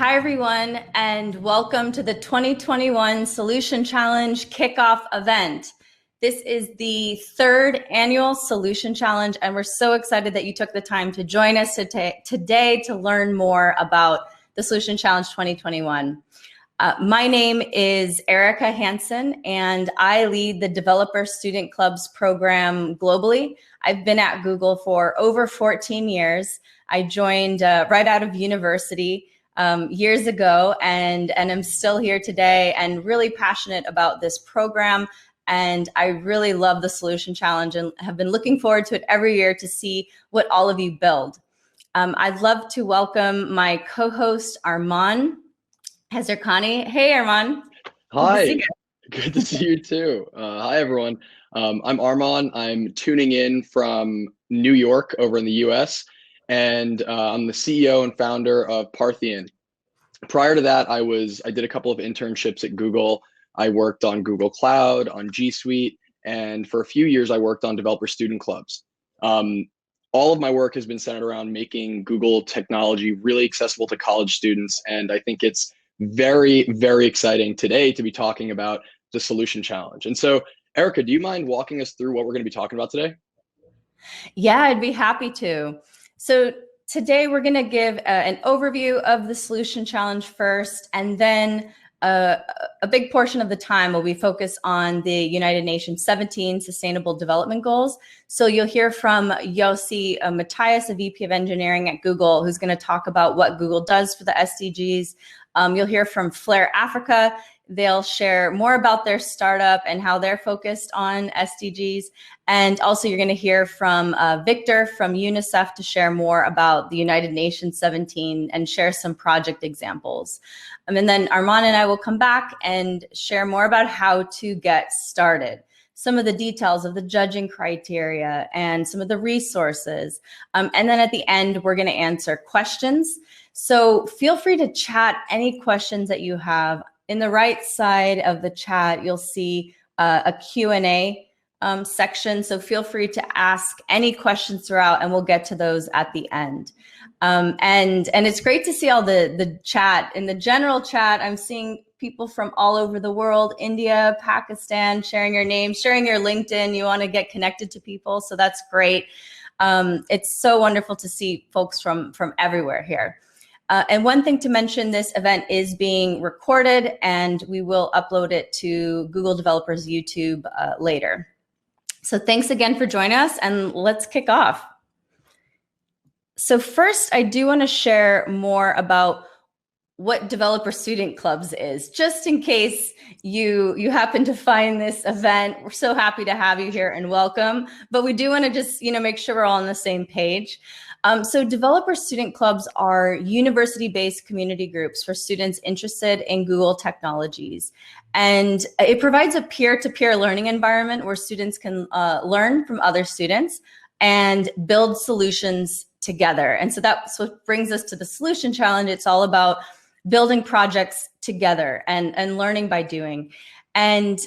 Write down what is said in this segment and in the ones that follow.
Hi, everyone, and welcome to the 2021 Solution Challenge Kickoff event. This is the third annual Solution Challenge, and we're so excited that you took the time to join us today to learn more about the Solution Challenge 2021. My name is Erica Hanson, and I lead the Developer Student Clubs program globally. I've been at Google for over 14 years. I joined right out of university years ago, and I'm still here today and really passionate about this program. And I really love the Solution Challenge and have been looking forward to it every year to see what all of you build. I'd love to welcome my co-host, Arman Hezarkhani. Hey, Arman. Hi, good to see you too. Hi, everyone. I'm Arman. I'm tuning in from New York over in the US, and I'm the CEO and founder of Parthean. Prior to that, I did a couple of internships at Google. I worked on Google Cloud, on G Suite, and for a few years, I worked on developer student clubs. All of my work has been centered around making Google technology really accessible to college students, and I think it's very, very exciting today to be talking about the Solution Challenge. And so, Erica, do you mind walking us through what we're going to be talking about today? Yeah, I'd be happy to. So today we're going to give an overview of the Solution Challenge first, and then a big portion of the time will be focused on the United Nations 17 Sustainable Development Goals. So you'll hear from Yossi, Matias, a VP of Engineering at Google, who's going to talk about what Google does for the SDGs. You'll hear from Flare Africa. They'll share more about their startup and how they're focused on SDGs. And also you're going to hear from Victor from UNICEF to share more about the United Nations 17 and share some project examples. And then Arman and I will come back and share more about how to get started, some of the details of the judging criteria and some of the resources. And then at the end, we're going to answer questions. So feel free to chat any questions that you have. In the right side of the chat, you'll see a Q&A section. So feel free to ask any questions throughout, and we'll get to those at the end. And it's great to see all the chat. In the general chat, I'm seeing people from all over the world, India, Pakistan, sharing your name, sharing your LinkedIn. You want to get connected to people, so that's great. It's so wonderful to see folks from everywhere here. And one thing to mention, this event is being recorded, and we will upload it to Google Developers YouTube later. So thanks again for joining us, and let's kick off. So first, I do want to share more about what Developer Student Clubs is, just in case you happen to find this event. We're so happy to have you here and welcome, but we do want to just make sure we're all on the same page. So Developer Student Clubs are university-based community groups for students interested in Google technologies. And it provides a peer-to-peer learning environment where students can learn from other students and build solutions together. And so that's what brings us to the Solution Challenge. It's all about building projects together and learning by doing. And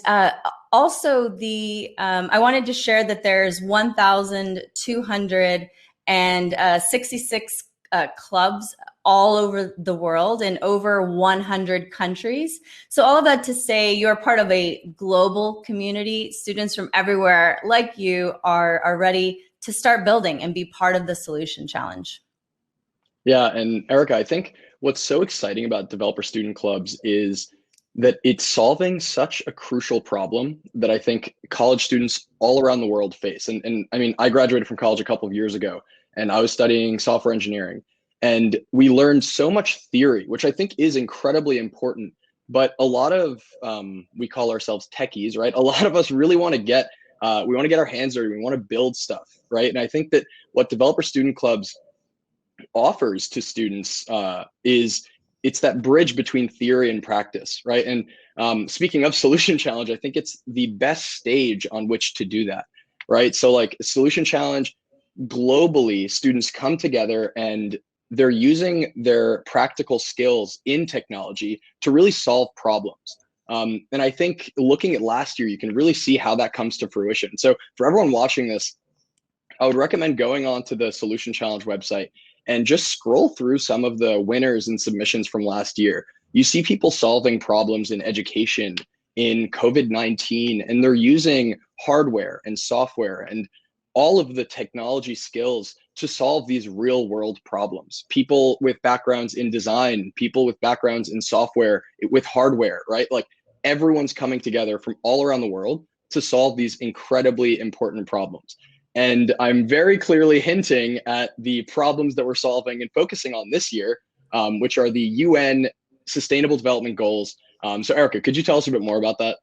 also I wanted to share that there's 1,266 clubs all over the world in over 100 countries. So all of that to say you're part of a global community. Students from everywhere like you are ready to start building and be part of the Solution Challenge. Yeah, and Erica, I think what's so exciting about Developer Student Clubs is that it's solving such a crucial problem that I think college students all around the world face. And I mean, I graduated from college a couple of years ago, and I was studying software engineering. And we learned so much theory, which I think is incredibly important. But a lot of, we call ourselves techies, right? A lot of us really want to get, we want to get our hands dirty. We want to build stuff, right? And I think that what Developer Student Clubs offers to students is it's that bridge between theory and practice, right? And speaking of Solution Challenge, I think it's the best stage on which to do that, right? So like Solution Challenge, globally, students come together and they're using their practical skills in technology to really solve problems. And I think looking at last year, you can really see how that comes to fruition. So for everyone watching this, I would recommend going on to the Solution Challenge website and just scroll through some of the winners and submissions from last year. You see people solving problems in education, in COVID-19, and they're using hardware and software and all of the technology skills to solve these real world problems. People with backgrounds in design, people with backgrounds in software, with hardware, right? Like everyone's coming together from all around the world to solve these incredibly important problems. And I'm very clearly hinting at the problems that we're solving and focusing on this year, which are the UN Sustainable Development Goals. So Erica, could you tell us a bit more about that?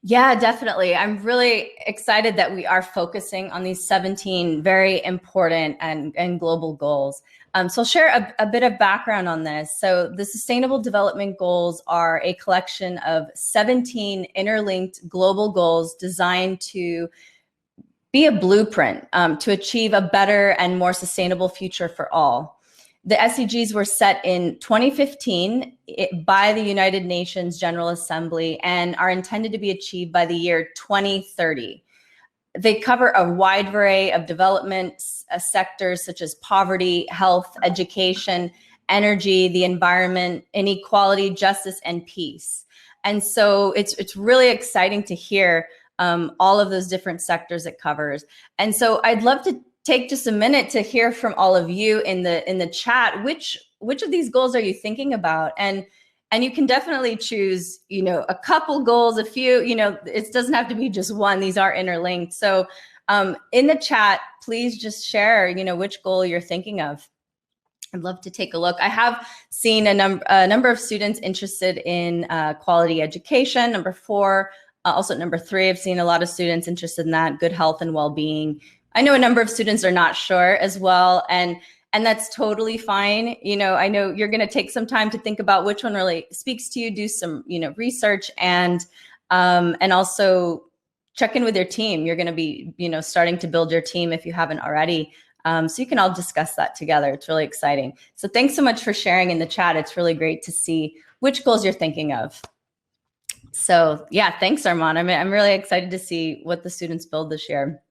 Yeah, definitely. I'm really excited that we are focusing on these 17 very important and global goals. So I'll share a bit of background on this. So the Sustainable Development Goals are a collection of 17 interlinked global goals designed to be a blueprint to achieve a better and more sustainable future for all. The SDGs were set in 2015 by the United Nations General Assembly and are intended to be achieved by the year 2030. They cover a wide array of development sectors such as poverty, health, education, energy, the environment, inequality, justice, and peace. And so it's really exciting to hear all of those different sectors it covers. And so I'd love to take just a minute to hear from all of you in the chat. Which of these goals are you thinking about? And you can definitely choose, a couple goals, a few. It doesn't have to be just one. These are interlinked. So in the chat, please just share, which goal you're thinking of. I'd love to take a look. I have seen a number of students interested in quality education. Number 4, also number 3, I've seen a lot of students interested in that, good health and well-being. I know a number of students are not sure as well, and that's totally fine. I know you're going to take some time to think about which one really speaks to you, do some, research, and also check in with your team. You're going to be, starting to build your team if you haven't already. So you can all discuss that together. It's really exciting. So thanks so much for sharing in the chat. It's really great to see which goals you're thinking of. So yeah, thanks, Arman. I'm really excited to see what the students build this year.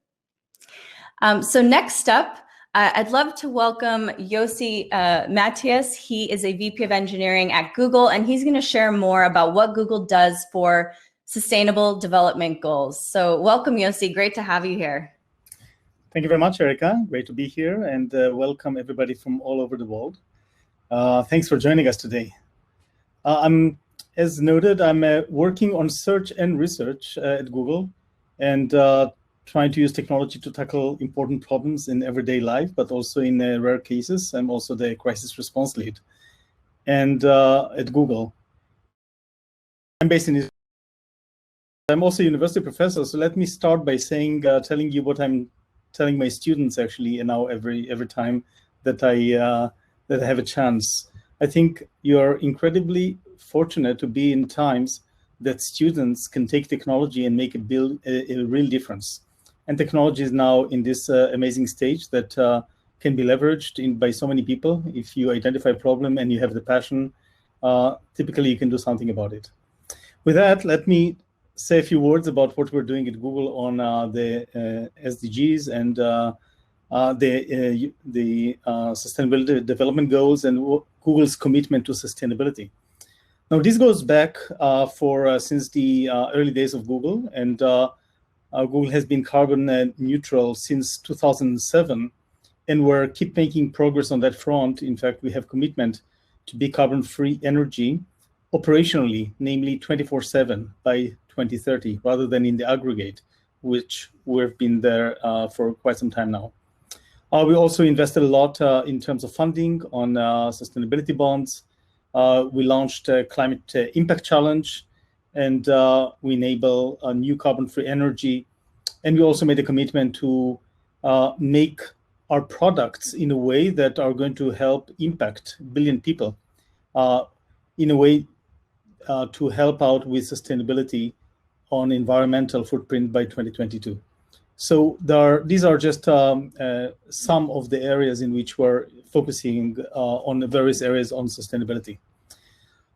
So next up, I'd love to welcome Yossi Matias. He is a VP of Engineering at Google, and he's going to share more about what Google does for Sustainable Development Goals. So welcome, Yossi. Great to have you here. Thank you very much, Erica. Great to be here, and welcome everybody from all over the world. Thanks for joining us today. As noted, I'm working on search and research at Google, and trying to use technology to tackle important problems in everyday life, but also in rare cases. I'm also the crisis response lead. And at Google, I'm based in Israel. I'm also a university professor, so let me start by telling you what I'm telling my students actually now every time that I have a chance. I think you're incredibly fortunate to be in times that students can take technology and make a real difference. And technology is now in this amazing stage that can be leveraged by so many people. If you identify a problem and you have the passion, typically you can do something about it. With that, let me say a few words about what we're doing at Google on the SDGs and the Sustainable Development Goals and Google's commitment to sustainability. Now, this goes back since the early days of Google, and Google has been carbon neutral since 2007, and we're keep making progress on that front. In fact, we have commitment to be carbon-free energy operationally, namely 24/7 by 2030, rather than in the aggregate, which we've been there for quite some time now. We also invested a lot in terms of funding on sustainability bonds. We launched a Climate Impact Challenge, and we enable a new carbon-free energy. And we also made a commitment to make our products in a way that are going to help impact 1 billion people, in a way to help out with sustainability on environmental footprint by 2022. So these are just some of the areas in which we're focusing on the various areas on sustainability.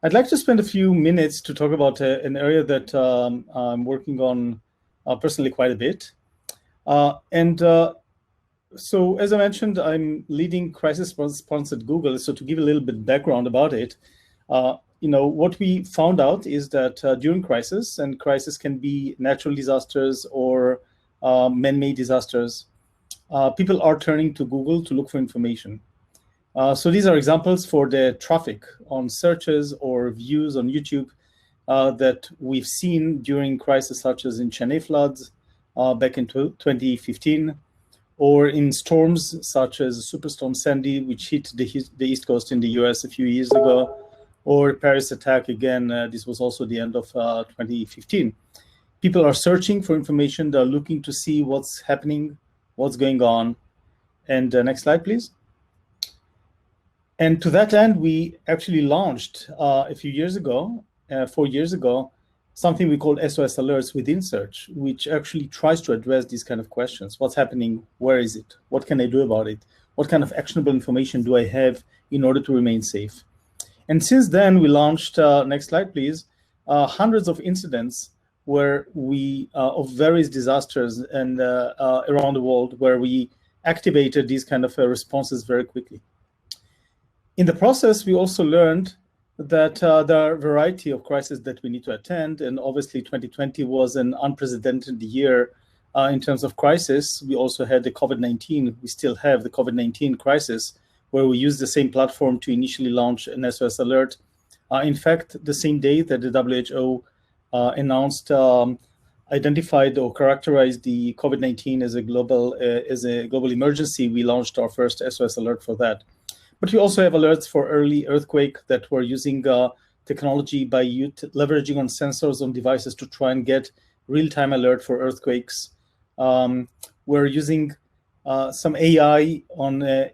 I'd like to spend a few minutes to talk about an area that I'm working on personally quite a bit. So as I mentioned, I'm leading crisis response at Google. So to give a little bit background about it, what we found out is that during crisis, and crisis can be natural disasters or man-made disasters, people are turning to Google to look for information. So these are examples for the traffic on searches or views on YouTube that we've seen during crises such as in Chennai floods back in 2015, or in storms such as Superstorm Sandy, which hit the East Coast in the US a few years ago, or Paris attack again. This was also the end of 2015. People are searching for information. They're looking to see what's happening, what's going on. And next slide, please. And to that end, we actually launched a few years ago, 4 years ago, something we call SOS alerts within search, which actually tries to address these kind of questions. What's happening? Where is it? What can I do about it? What kind of actionable information do I have in order to remain safe? And since then, we launched, next slide, please, hundreds of incidents where we, of various disasters and around the world, where we activated these kind of responses very quickly. In the process, we also learned that there are a variety of crises that we need to attend. And obviously 2020 was an unprecedented year in terms of crisis. We also had the COVID-19. We still have the COVID-19 crisis, where we used the same platform to initially launch an SOS alert. In fact, the same day that the WHO announced, identified or characterized the COVID-19 as a global emergency, we launched our first SOS alert for that. But we also have alerts for early earthquake that we're using technology by leveraging on sensors on devices to try and get real-time alert for earthquakes. We're using some AI on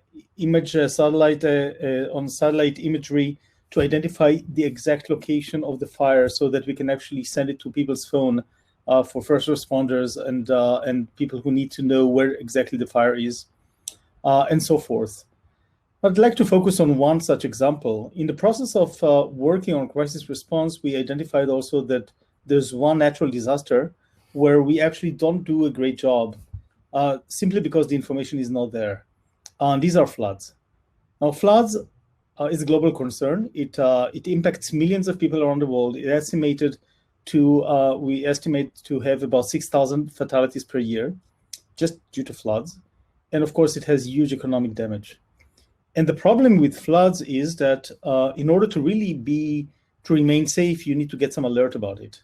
satellite imagery to identify the exact location of the fire, so that we can actually send it to people's phone for first responders and people who need to know where exactly the fire is, and so forth. I'd like to focus on one such example. In the process of working on crisis response, we identified also that there's one natural disaster where we actually don't do a great job simply because the information is not there. These are floods. Now, floods is a global concern. It impacts millions of people around the world. We estimate to have about 6,000 fatalities per year just due to floods. And of course, it has huge economic damage. And the problem with floods is that in order to remain safe, you need to get some alert about it.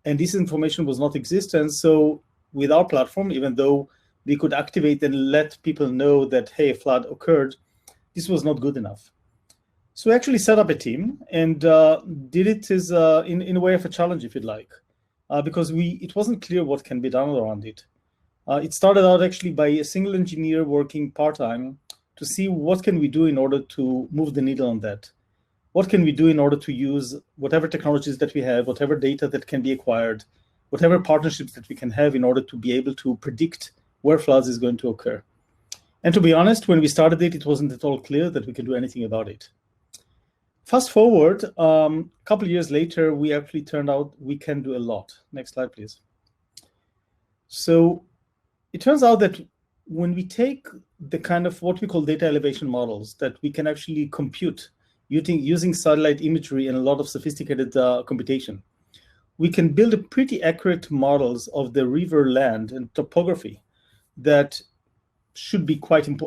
And this information was not existent. So with our platform, even though we could activate and let people know that, hey, a flood occurred, this was not good enough. So we actually set up a team and did it as in a way of a challenge, if you'd like, because it wasn't clear what can be done around it. It started out actually by a single engineer working part-time to see what can we do in order to move the needle on that. What can we do in order to use whatever technologies that we have, whatever data that can be acquired, whatever partnerships that we can have in order to be able to predict where floods is going to occur. And to be honest, when we started it wasn't at all clear that we could do anything about it. Fast forward, a couple of years later, we actually turned out we can do a lot. Next slide, please. So it turns out that when we take the kind of what we call data elevation models that we can actually compute using satellite imagery and a lot of sophisticated computation, we can build pretty accurate models of the river land and topography that should be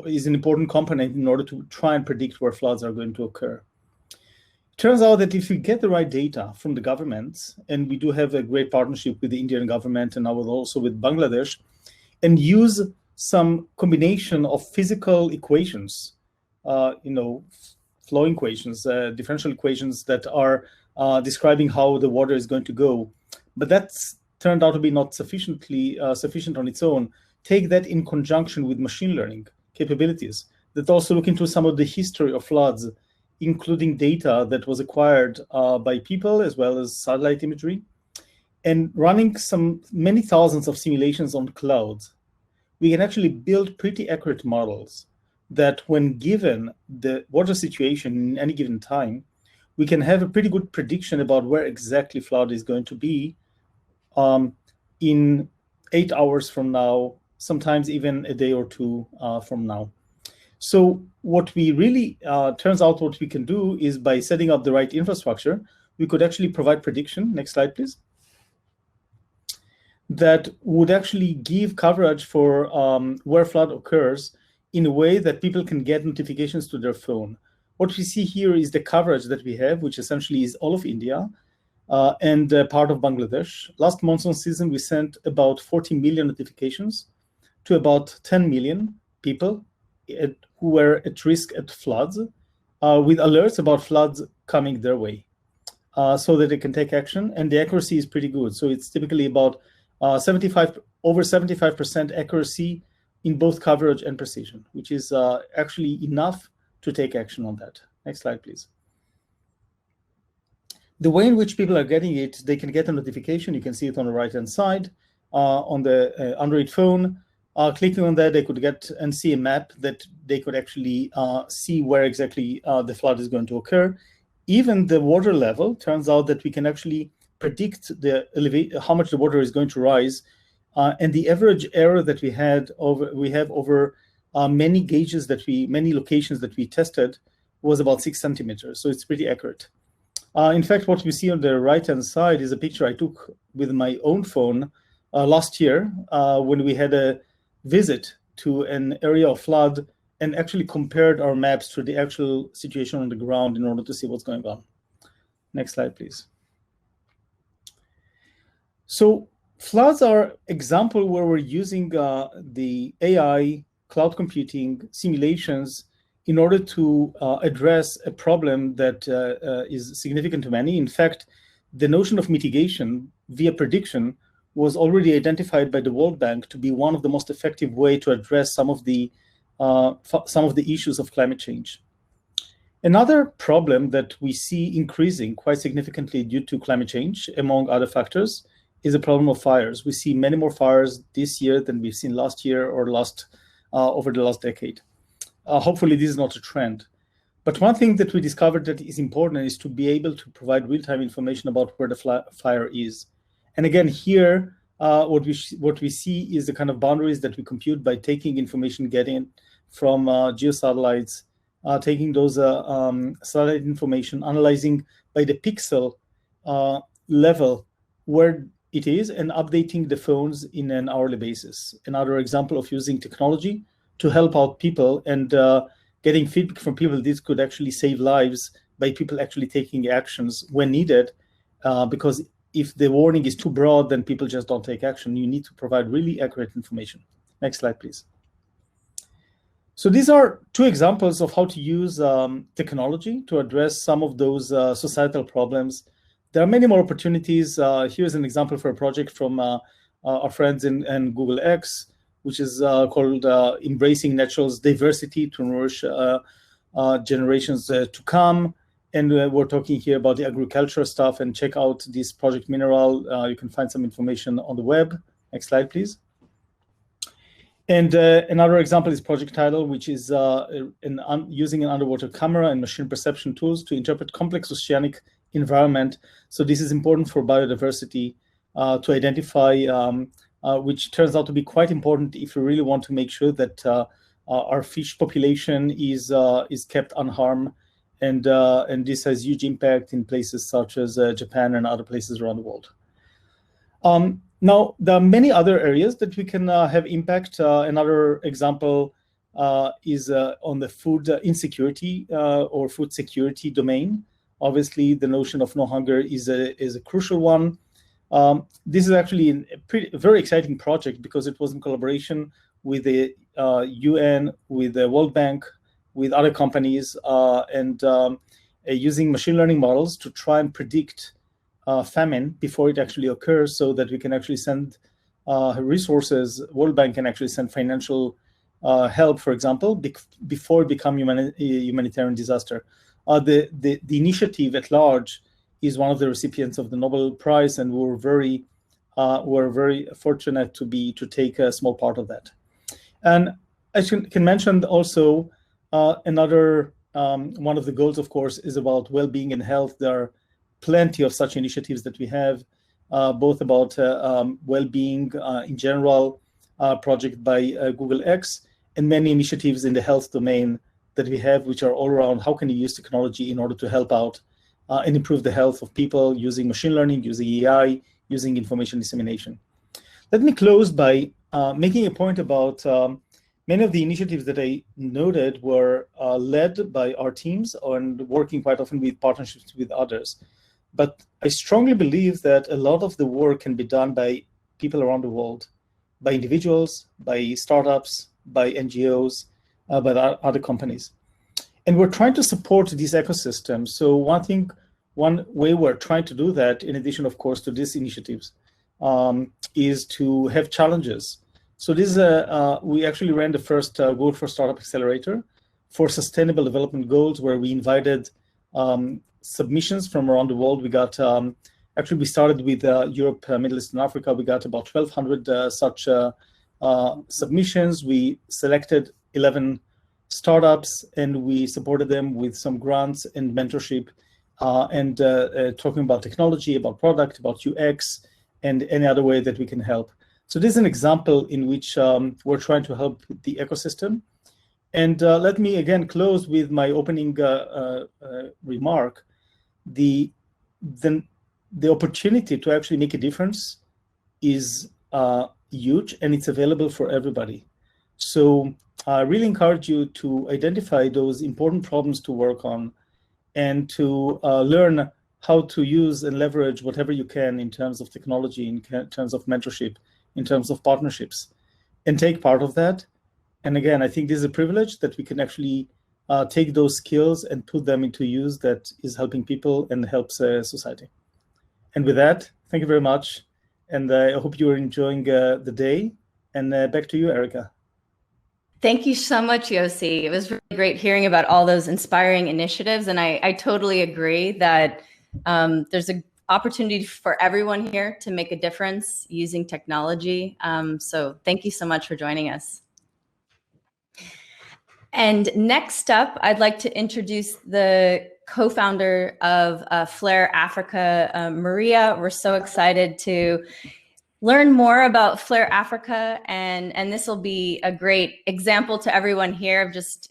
is an important component in order to try and predict where floods are going to occur. It turns out that if we get the right data from the governments, and we do have a great partnership with the Indian government and now also with Bangladesh, and use some combination of physical equations, flow equations, differential equations that are describing how the water is going to go. But that's turned out to be not sufficient on its own. Take that in conjunction with machine learning capabilities that also look into some of the history of floods, including data that was acquired by people as well as satellite imagery, and running many thousands of simulations on clouds. We can actually build pretty accurate models that when given the water situation in any given time, we can have a pretty good prediction about where exactly flood is going to be in 8 hours from now, sometimes even a day or two from now. So what we really, turns out what we can do is by setting up the right infrastructure, we could actually provide prediction, next slide please, that would actually give coverage for where flood occurs in a way that people can get notifications to their phone. What we see here is the coverage that we have, which essentially is all of India and part of Bangladesh. Last monsoon season, we sent about 40 million notifications to about 10 million people who were at risk at floods, with alerts about floods coming their way, so that they can take action. And the accuracy is pretty good. So it's typically about over 75% accuracy in both coverage and precision, which is actually enough to take action on that. Next slide, please. The way in which people are getting it, they can get a notification. You can see it on the right-hand side on the Android phone. Clicking on that, they could get and see a map that they could actually see where exactly the flood is going to occur. Even the water level, turns out that we can actually predict how much the water is going to rise, and the average error that we have over many gauges many locations that we tested was about 6 centimeters. So it's pretty accurate. In fact, what we see on the right-hand side is a picture I took with my own phone last year when we had a visit to an area of flood and actually compared our maps to the actual situation on the ground in order to see what's going on. Next slide, please. So floods are example where we're using the AI, cloud computing, simulations in order to address a problem that is significant to many. In fact, the notion of mitigation via prediction was already identified by the World Bank to be one of the most effective way to address some of the issues of climate change. Another problem that we see increasing quite significantly due to climate change, among other factors, is the problem of fires. We see many more fires this year than we've seen last year or over the last decade. Hopefully this is not a trend. But one thing that we discovered that is important is to be able to provide real-time information about where the fire is. And again, here, what we see is the kind of boundaries that we compute by taking information getting from geosatellites, taking those satellite information, analyzing by the pixel level where it is, and updating the phones in an hourly basis. Another example of using technology to help out people and getting feedback from people. This could actually save lives by people actually taking actions when needed, because if the warning is too broad, then people just don't take action. You need to provide really accurate information. Next slide, please. So these are two examples of how to use technology to address some of those societal problems. There are many more opportunities. Here's an example for a project from our friends in Google X, which is called Embracing Natural's Diversity to Nourish Generations to Come. And we're talking here about the agricultural stuff, and check out this project Mineral. You can find some information on the web. Next slide, please. And another example is Project Tidal, which is using an underwater camera and machine perception tools to interpret complex oceanic environment. So this is important for biodiversity to identify, which turns out to be quite important if we really want to make sure that our fish population is kept unharmed. And this has huge impact in places such as Japan and other places around the world. Now, there are many other areas that we can have impact. Another example is on the food insecurity or food security domain. Obviously, the notion of no hunger is a crucial one. This is actually a very exciting project because it was in collaboration with the UN, with the World Bank, with other companies, and using machine learning models to try and predict famine before it actually occurs, so that we can actually send resources. World Bank can actually send financial help, for example, before it becomes humanitarian disaster. The initiative at large is one of the recipients of the Nobel Prize, and we're very fortunate to take a small part of that. And I can mention also another one of the goals, of course, is about well-being and health. There are plenty of such initiatives that we have, both about well-being in general, project by Google X, and many initiatives in the health domain that we have, which are all around how can you use technology in order to help out and improve the health of people using machine learning, using AI, using information dissemination. Let me close by making a point about many of the initiatives that I noted were led by our teams and working quite often with partnerships with others. But I strongly believe that a lot of the work can be done by people around the world, by individuals, by startups, by NGOs, by other companies. And we're trying to support these ecosystems. So one way we're trying to do that, in addition, of course, to these initiatives, is to have challenges. So this we actually ran the first Google for Startup Accelerator for Sustainable Development Goals, where we invited submissions from around the world. We got, actually we started with Europe, Middle East and Africa. We got about 1,200 such submissions. We selected 11 startups and we supported them with some grants and mentorship and talking about technology, about product, about UX, and any other way that we can help. So this is an example in which we're trying to help the ecosystem. And let me again close with my opening remark. The opportunity to actually make a difference is huge, and it's available for everybody. So I really encourage you to identify those important problems to work on and to learn how to use and leverage whatever you can in terms of technology, in terms of mentorship, in terms of partnerships, and take part of that. And again, I think this is a privilege that we can actually take those skills and put them into use that is helping people and helps society. And with that, thank you very much. And I hope you're enjoying the day. And back to you, Erica. Thank you so much, Yossi. It was really great hearing about all those inspiring initiatives. And I totally agree that there's an opportunity for everyone here to make a difference using technology. So thank you so much for joining us. And next up, I'd like to introduce the co-founder of Flare Africa, Maria. We're so excited to learn more about Flare Africa, and this will be a great example to everyone here of just,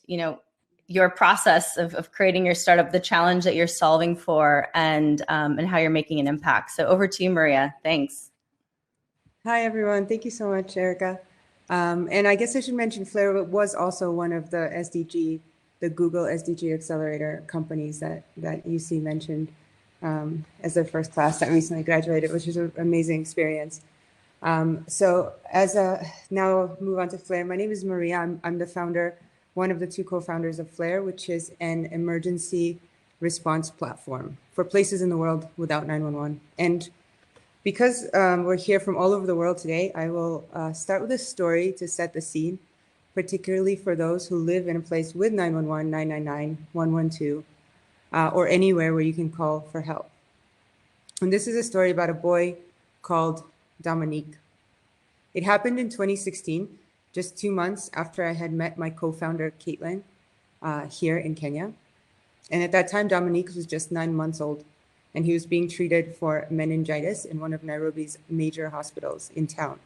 your process of creating your startup, the challenge that you're solving for, and how you're making an impact. So over to you, Maria. Thanks. Hi, everyone. Thank you so much, Erica. And I guess I should mention Flare was also one of the Google SDG Accelerator companies that Yossi mentioned as their first class that recently graduated, which was an amazing experience. So now I'll move on to Flare. My name is Maria. I'm the founder, one of the two co-founders of Flare, which is an emergency response platform for places in the world without 911. And because we're here from all over the world today, I will start with a story to set the scene, particularly for those who live in a place with 911, 999, 112, or anywhere where you can call for help. And this is a story about a boy called Dominique. It happened in 2016, just 2 months after I had met my co-founder, Caitlin, here in Kenya. And at that time, Dominique was just 9 months old, and he was being treated for meningitis in one of Nairobi's major hospitals in town.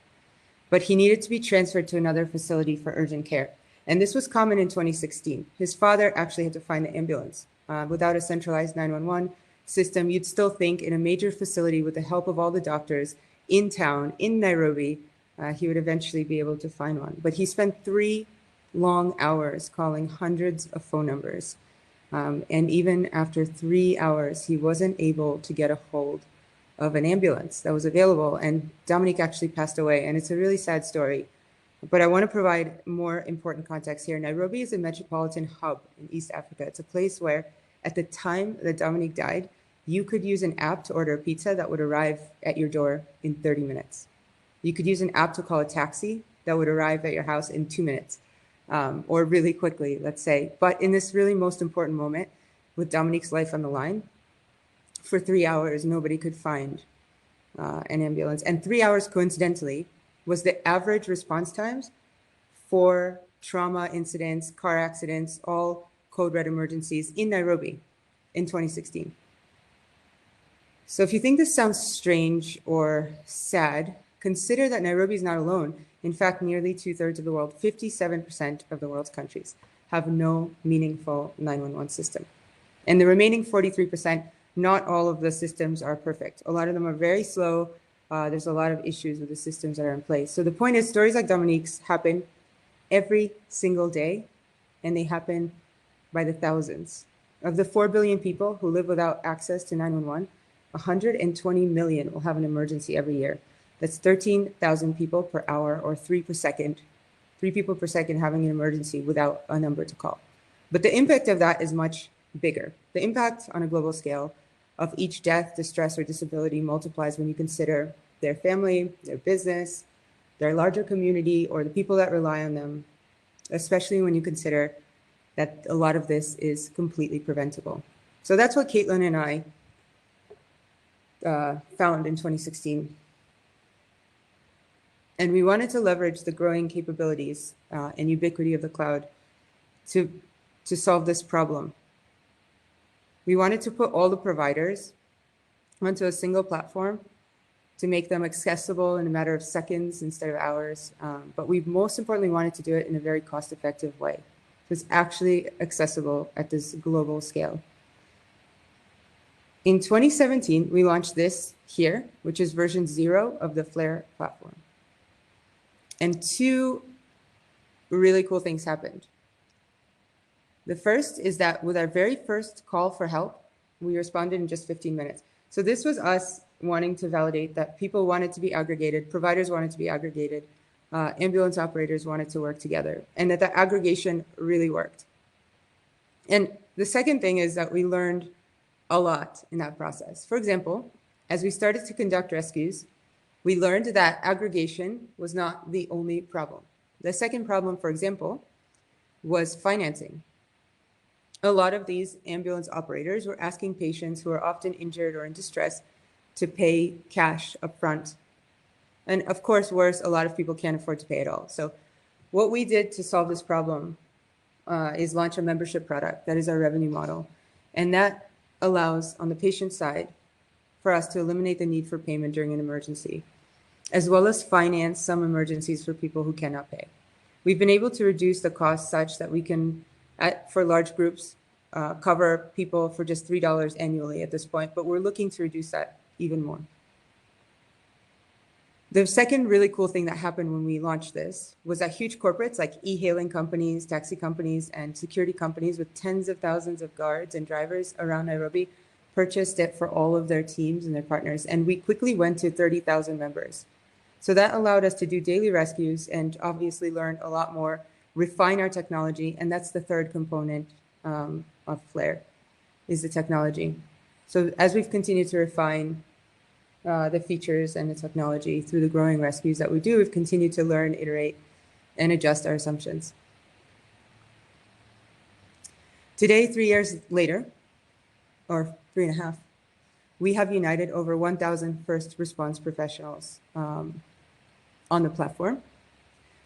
But he needed to be transferred to another facility for urgent care. And this was common in 2016. His father actually had to find the ambulance. Without a centralized 911 system, you'd still think in a major facility with the help of all the doctors in town, in Nairobi, he would eventually be able to find one. But he spent 3 long hours calling hundreds of phone numbers. And even after 3 hours, he wasn't able to get a hold of an ambulance that was available. And Dominique actually passed away. And it's a really sad story. But I want to provide more important context here. Nairobi is a metropolitan hub in East Africa. It's a place where, at the time that Dominique died, you could use an app to order a pizza that would arrive at your door in 30 minutes. You could use an app to call a taxi that would arrive at your house in 2 minutes, or really quickly, let's say. But in this really most important moment, with Dominique's life on the line, for 3 hours, nobody could find an ambulance. And 3 hours, coincidentally, was the average response times for trauma incidents, car accidents, all code red emergencies in Nairobi in 2016. So if you think this sounds strange or sad, consider that Nairobi is not alone. In fact, nearly 2/3 of the world, 57% of the world's countries, have no meaningful 911 system. And the remaining 43%, not all of the systems are perfect. A lot of them are very slow. There's a lot of issues with the systems that are in place. So the point is, stories like Dominique's happen every single day, and they happen by the thousands. Of the 4 billion people who live without access to 911, 120 million will have an emergency every year. That's 13,000 people per hour, or 3 per second. 3 people per second having an emergency without a number to call. But the impact of that is much bigger. The impact on a global scale of each death, distress, or disability multiplies when you consider their family, their business, their larger community, or the people that rely on them, especially when you consider that a lot of this is completely preventable. So that's what Caitlin and I found in 2016. And we wanted to leverage the growing capabilities and ubiquity of the cloud to solve this problem. We wanted to put all the providers onto a single platform to make them accessible in a matter of seconds instead of hours. But we most importantly wanted to do it in a very cost-effective way. So it's actually accessible at this global scale. In 2017, we launched this here, which is version 0 of the Flare platform. And 2 really cool things happened. The first is that with our very first call for help, we responded in just 15 minutes. So this was us wanting to validate that people wanted to be aggregated, providers wanted to be aggregated, ambulance operators wanted to work together, and that aggregation really worked. And the second thing is that we learned a lot in that process. For example, as we started to conduct rescues, we learned that aggregation was not the only problem. The second problem, for example, was financing. A lot of these ambulance operators were asking patients who are often injured or in distress to pay cash upfront. And of course, worse, a lot of people can't afford to pay at all. So what we did to solve this problem is launch a membership product. That is our revenue model. And that allows, on the patient side, for us to eliminate the need for payment during an emergency, as well as finance some emergencies for people who cannot pay. We've been able to reduce the cost such that we can, for large groups, cover people for just $3 annually at this point, but we're looking to reduce that even more. The second really cool thing that happened when we launched this was that huge corporates like e-hailing companies, taxi companies, and security companies with tens of thousands of guards and drivers around Nairobi purchased it for all of their teams and their partners. And we quickly went to 30,000 members. So that allowed us to do daily rescues and obviously learn a lot more, refine our technology. And that's the third component of Flare, is the technology. So as we've continued to refine the features and the technology through the growing rescues that we do, we've continued to learn, iterate, and adjust our assumptions. Today, 3 years later, or 3.5, we have united over 1,000 first response professionals on the platform.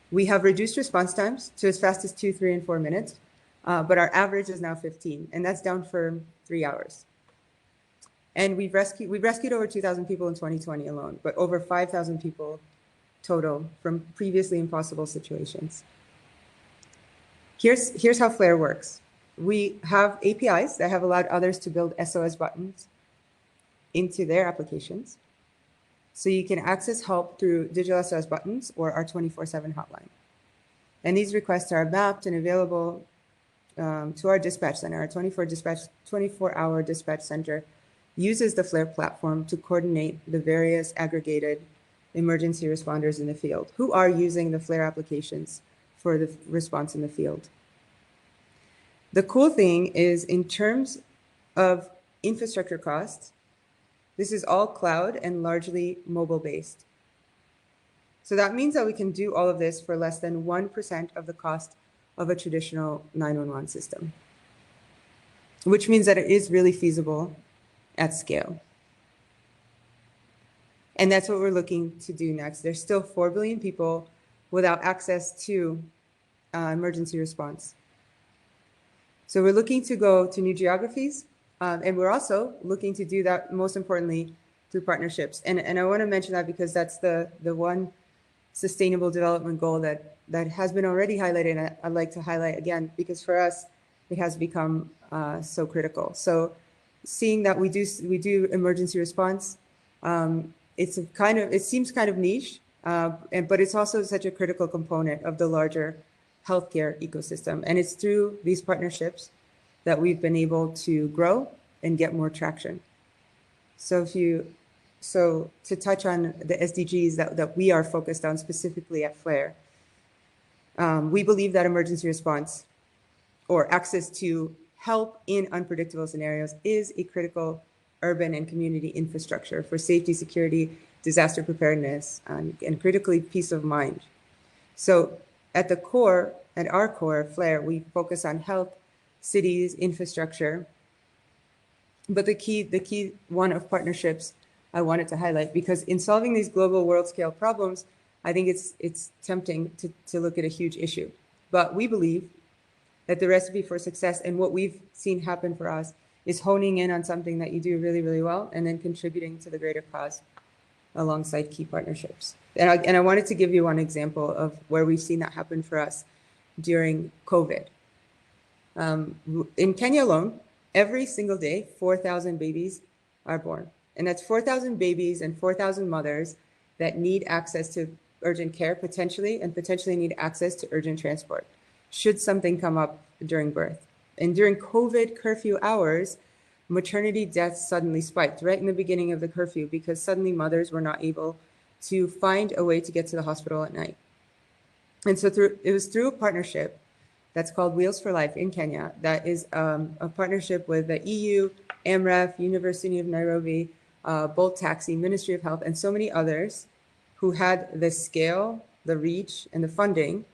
We have reduced response times to as fast as 2, 3, and 4 minutes, but our average is now 15, and that's down from 3 hours. And we've rescued over 2,000 people in 2020 alone, but over 5,000 people total from previously impossible situations. Here's how Flare works. We have APIs that have allowed others to build SOS buttons into their applications. So you can access help through digital SOS buttons or our 24/7 hotline. And these requests are mapped and available to our dispatch center. Our 24-hour dispatch center uses the Flare platform to coordinate the various aggregated emergency responders in the field who are using the Flare applications for the response in the field. The cool thing is, in terms of infrastructure costs, this is all cloud and largely mobile-based. So that means that we can do all of this for less than 1% of the cost of a traditional 911 system, which means that it is really feasible at scale. And that's what we're looking to do next. There's still 4 billion people without access to emergency response. So we're looking to go to new geographies, and we're also looking to do that, most importantly, through partnerships. And I want to mention that because that's the one sustainable development goal that has been already highlighted, and I'd like to highlight again, because for us, it has become so critical. So seeing that we do emergency response, it seems kind of niche, but it's also such a critical component of the larger healthcare ecosystem. And it's through these partnerships that we've been able to grow and get more traction. So to touch on the SDGs that we are focused on specifically at FLAIR, we believe that emergency response or access to help in unpredictable scenarios is a critical urban and community infrastructure for safety, security, disaster preparedness, and critically peace of mind. So at our core, FLAIR, we focus on health, cities, infrastructure. But the key one of partnerships I wanted to highlight, because in solving these global world scale problems, I think it's tempting to look at a huge issue. But we believe that the recipe for success and what we've seen happen for us is honing in on something that you do really, really well and then contributing to the greater cause alongside key partnerships. And I wanted to give you one example of where we've seen that happen for us during COVID. In Kenya alone, every single day, 4,000 babies are born. And that's 4,000 babies and 4,000 mothers that need access to urgent care potentially, and potentially need access to urgent transport should something come up during birth. And during COVID curfew hours, maternity deaths suddenly spiked right in the beginning of the curfew because suddenly mothers were not able to find a way to get to the hospital at night. And so it was through a partnership that's called Wheels for Life in Kenya. That is a partnership with the EU, AMREF, University of Nairobi, Bolt Taxi, Ministry of Health, and so many others who had the scale, the reach, and the funding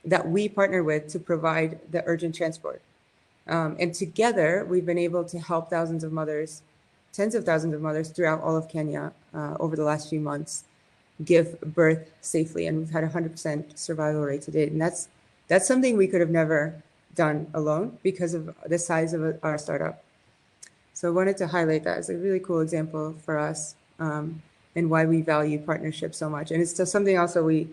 that we partner with to provide the urgent transport. And together, we've been able to help thousands of mothers, tens of thousands of mothers throughout all of Kenya over the last few months give birth safely. And we've had 100% survival rate to date. And that's something we could have never done alone because of the size of our startup. So I wanted to highlight that as a really cool example for us and why we value partnerships so much. And it's still something also we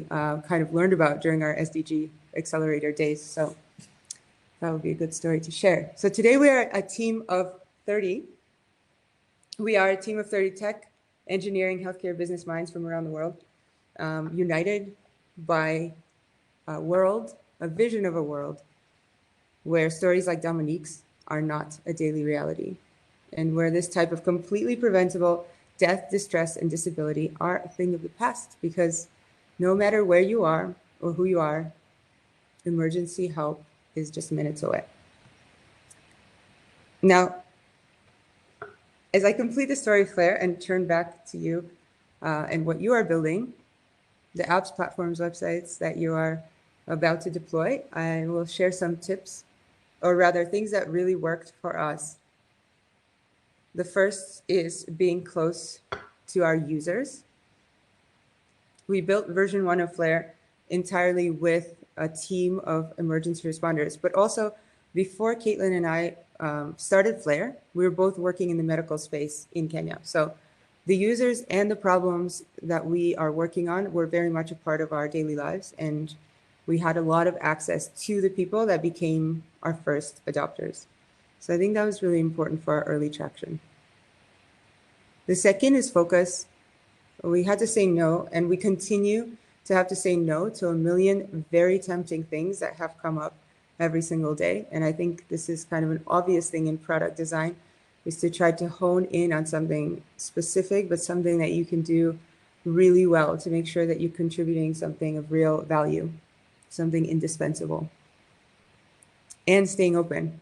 kind of learned about during our SDG Accelerator days. So that would be a good story to share. So today we are a team of 30. We are a team of 30 tech, engineering, healthcare, business minds from around the world, united by a vision of a world where stories like Dominique's are not a daily reality, and where this type of completely preventable death, distress, and disability are a thing of the past, because no matter where you are or who you are, emergency help is just minutes away. Now, as I complete the story of FLAIR and turn back to you and what you are building, the apps, platforms, websites that you are about to deploy, I will share some tips, or rather things that really worked for us. The first is being close to our users. We built version 1 of FLAIR entirely with a team of emergency responders, but also before Caitlin and I started FLAIR, we were both working in the medical space in Kenya. So the users and the problems that we are working on were very much a part of our daily lives, and we had a lot of access to the people that became our first adopters. So I think that was really important for our early traction. The second is focus. We had to say no, and we continue to have to say no to a million very tempting things that have come up every single day. And I think this is kind of an obvious thing in product design, is to try to hone in on something specific, but something that you can do really well to make sure that you're contributing something of real value, something indispensable. And staying open.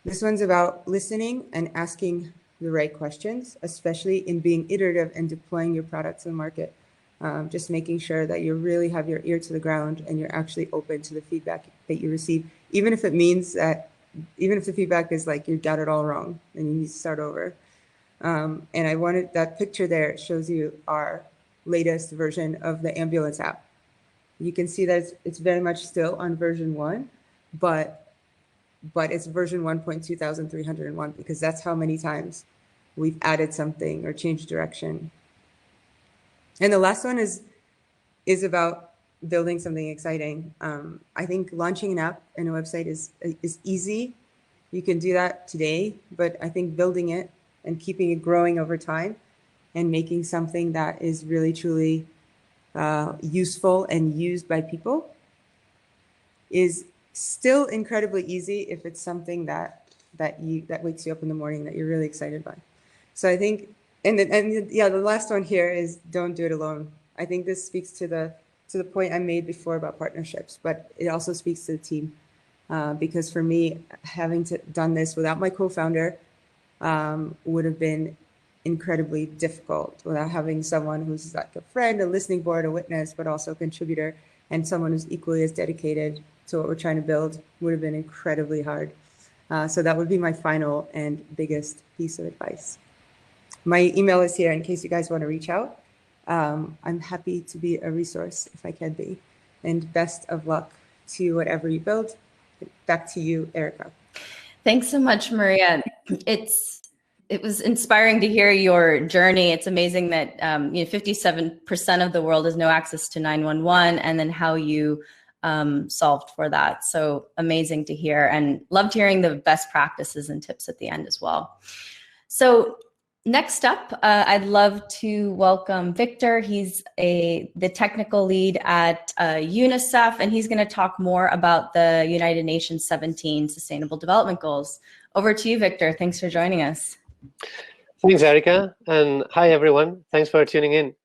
This one's about listening and asking the right questions, especially in being iterative and deploying your product to the market. Just making sure that you really have your ear to the ground and you're actually open to the feedback that you receive, even if it means that, even if the feedback is like you got it all wrong and you need to start over. And I wanted that picture there shows you our latest version of the ambulance app. You can see that it's very much still on version 1, but it's version 1.2301 because that's how many times we've added something or changed direction. And the last one is about building something exciting. I think launching an app and a website is easy. You can do that today, but I think building it and keeping it growing over time and making something that is really truly useful and used by people is still incredibly easy if it's something that wakes you up in the morning that you're really excited by. So I think, and the last one here is don't do it alone. I think this speaks to the point I made before about partnerships, but it also speaks to the team. Because for me, having done this without my co-founder would have been incredibly difficult without having someone who's like a friend, a listening board, a witness, but also a contributor, and someone who's equally as dedicated to what we're trying to build would have been incredibly hard. So that would be my final and biggest piece of advice. My email is here in case you guys want to reach out. I'm happy to be a resource if I can be. And best of luck to whatever you build. Back to you, Erica. Thanks so much, Maria. It was inspiring to hear your journey. It's amazing that 57% of the world has no access to 911, and then how you solved for that. So amazing to hear, and loved hearing the best practices and tips at the end as well. So next up, I'd love to welcome Victor. He's the technical lead at UNICEF, and he's going to talk more about the United Nations 17 Sustainable Development Goals. Over to you, Victor. Thanks for joining us. Thanks, Erica, and hi, everyone. Thanks for tuning in.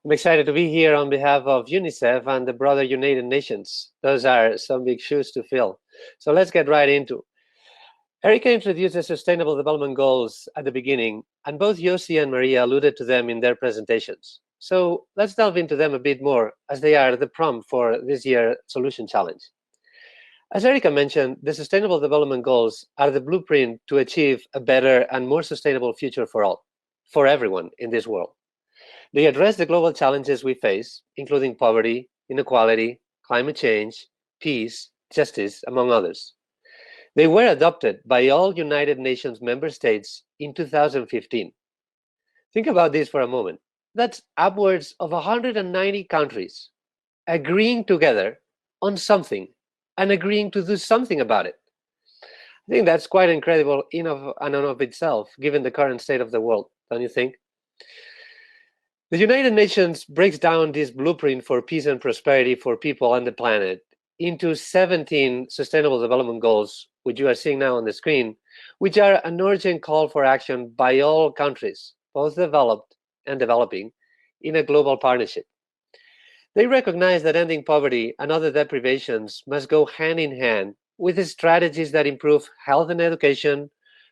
I'm excited to be here on behalf of UNICEF and the broader United Nations. Those are some big shoes to fill. So let's get right into. Erica introduced the Sustainable Development Goals at the beginning, and both Yossi and Maria alluded to them in their presentations. So let's delve into them a bit more, as they are the prompt for this year's Solution Challenge. As Erica mentioned, the Sustainable Development Goals are the blueprint to achieve a better and more sustainable future for all, for everyone in this world. They address the global challenges we face, including poverty, inequality, climate change, peace, justice, among others. They were adopted by all United Nations member states in 2015. Think about this for a moment. That's upwards of 190 countries agreeing together on something and agreeing to do something about it. I think that's quite incredible in and of itself, given the current state of the world, don't you think? The United Nations breaks down this blueprint for peace and prosperity for people and the planet into 17 Sustainable Development Goals, which you are seeing now on the screen, which are an urgent call for action by all countries, both developed and developing, in a global partnership. They recognize that ending poverty and other deprivations must go hand in hand with the strategies that improve health and education,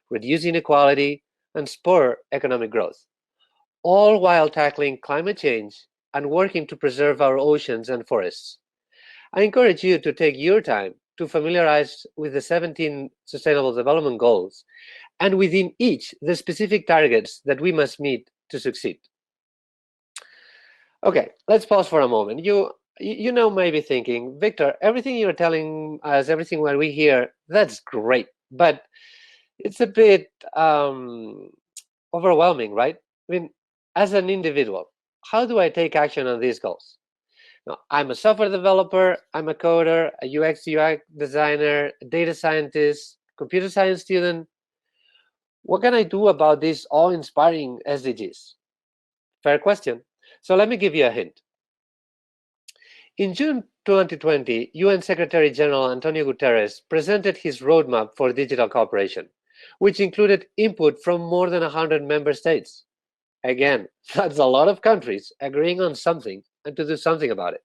reduce inequality, and spur economic growth, all while tackling climate change and working to preserve our oceans and forests. I encourage you to take your time to familiarize with the 17 Sustainable Development Goals, and within each, the specific targets that we must meet to succeed. Okay, let's pause for a moment. You may be thinking, Victor, everything you're telling us, everything what we hear, that's great, but it's a bit overwhelming, right? I mean, as an individual, how do I take action on these goals? Now, I'm a software developer, I'm a coder, a UX, UI designer, a data scientist, computer science student. What can I do about these awe-inspiring SDGs? Fair question. So let me give you a hint. In June 2020, UN Secretary General Antonio Guterres presented his roadmap for digital cooperation, which included input from more than 100 member states. Again, that's a lot of countries agreeing on something and to do something about it.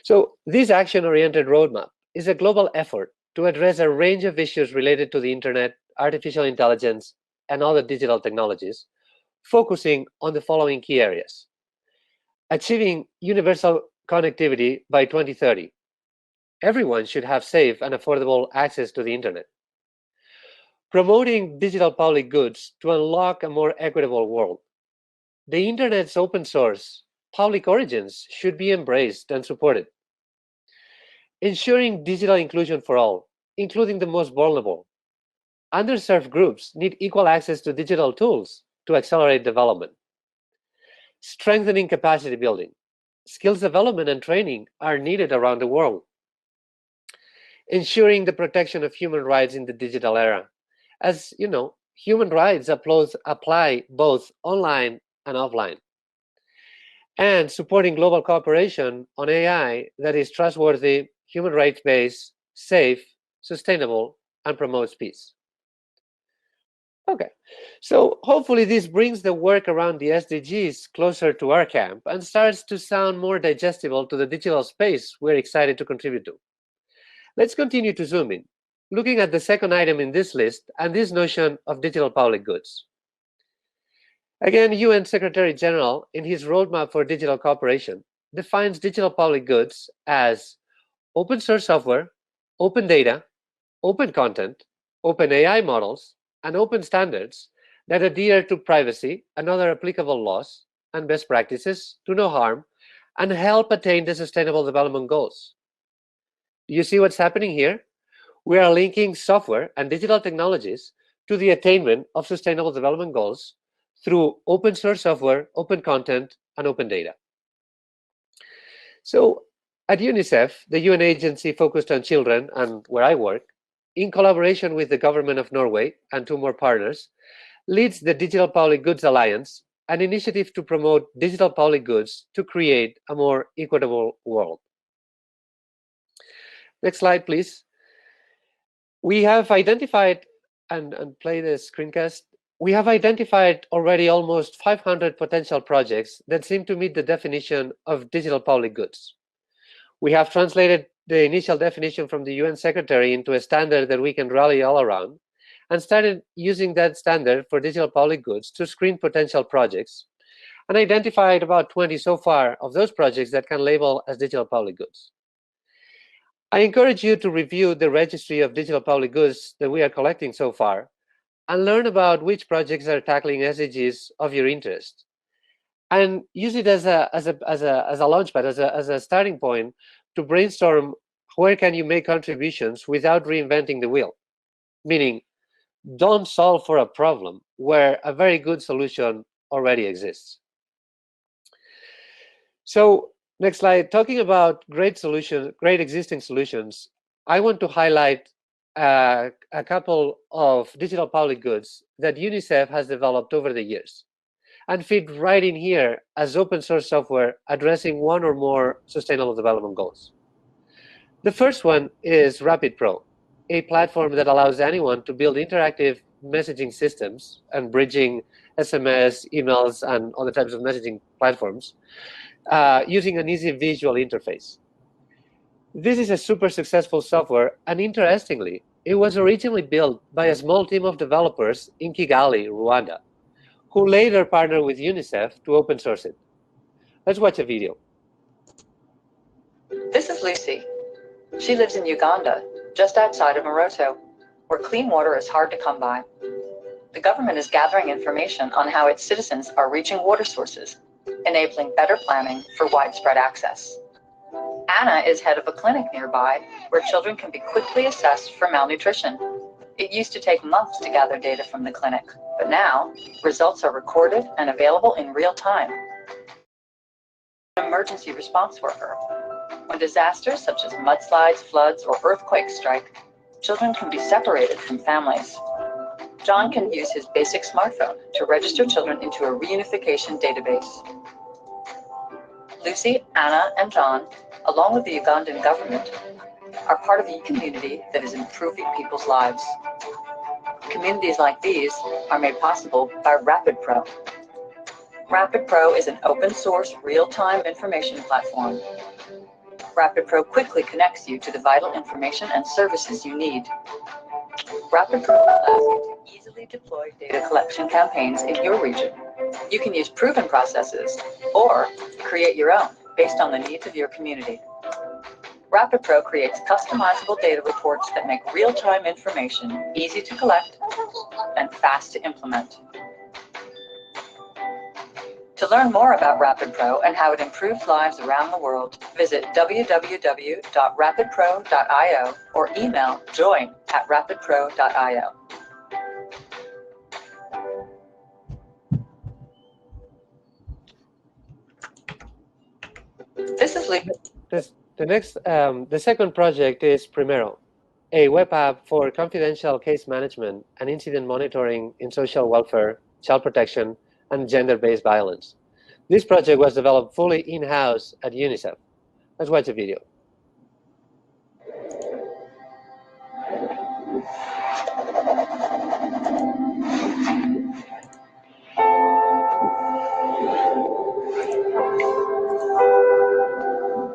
So this action-oriented roadmap is a global effort to address a range of issues related to the internet, artificial intelligence, and other digital technologies, focusing on the following key areas. Achieving universal connectivity by 2030. Everyone should have safe and affordable access to the internet. Promoting digital public goods to unlock a more equitable world. The internet's open source, public origins should be embraced and supported. Ensuring digital inclusion for all, including the most vulnerable. underserved groups need equal access to digital tools to accelerate development. Strengthening capacity building. Skills development and training are needed around the world. Ensuring the protection of human rights in the digital era. As you know, human rights apply both online and offline. And supporting global cooperation on AI that is trustworthy, human rights-based, safe, sustainable, and promotes peace. Okay, so hopefully this brings the work around the SDGs closer to our camp and starts to sound more digestible to the digital space we're excited to contribute to. Let's continue to zoom in, looking at the second item in this list and this notion of digital public goods. Again, UN Secretary General, in his roadmap for digital cooperation, defines digital public goods as open source software, open data, open content, open AI models, and open standards that adhere to privacy and other applicable laws and best practices, do no harm, and help attain the Sustainable Development Goals. Do you see what's happening here? We are linking software and digital technologies to the attainment of Sustainable Development Goals through open source software, open content, and open data. So at UNICEF, the UN agency focused on children and where I work, in collaboration with the government of Norway and 2 more partners, leads the Digital Public Goods Alliance, an initiative to promote digital public goods to create a more equitable world. Next slide, please. We have identified, and play the screencast, we have identified already almost 500 potential projects that seem to meet the definition of digital public goods. We have translated the initial definition from the UN Secretary into a standard that we can rally all around, and started using that standard for digital public goods to screen potential projects, and identified about 20 so far of those projects that can label as digital public goods. I encourage you to review the registry of digital public goods that we are collecting so far, and learn about which projects are tackling SDGs of your interest, and use it as a launchpad, as a starting point to brainstorm where can you make contributions without reinventing the wheel. Meaning, don't solve for a problem where a very good solution already exists. So next slide, talking about great existing solutions, I want to highlight a couple of digital public goods that UNICEF has developed over the years and fit right in here as open source software addressing 1 or more Sustainable Development Goals. The first one is RapidPro, a platform that allows anyone to build interactive messaging systems and bridging SMS, emails, and other types of messaging platforms using an easy visual interface. This is a super successful software, and interestingly, it was originally built by a small team of developers in Kigali, Rwanda, who later partnered with UNICEF to open source it. Let's watch a video. This is Lucy. She lives in Uganda, just outside of Moroto, where clean water is hard to come by. The government is gathering information on how its citizens are reaching water sources, enabling better planning for widespread access. Anna is head of a clinic nearby where children can be quickly assessed for malnutrition. It used to take months to gather data from the clinic, but now results are recorded and available in real time. An emergency response worker. When disasters such as mudslides, floods, or earthquakes strike, children can be separated from families. John can use his basic smartphone to register children into a reunification database. Lucy, Anna, and John, along with the Ugandan government, are part of a community that is improving people's lives. Communities like these are made possible by RapidPro. RapidPro is an open-source, real-time information platform. RapidPro quickly connects you to the vital information and services you need. RapidPro allows you to easily deploy data collection campaigns in your region. You can use proven processes or create your own based on the needs of your community. RapidPro creates customizable data reports that make real-time information easy to collect and fast to implement. To learn more about RapidPro and how it improves lives around the world, visit www.rapidpro.io or email join@rapidpro.io. briefly. The second project is Primero, a web app for confidential case management and incident monitoring in social welfare, child protection, and gender-based violence. This project was developed fully in-house at UNICEF. Let's watch a video.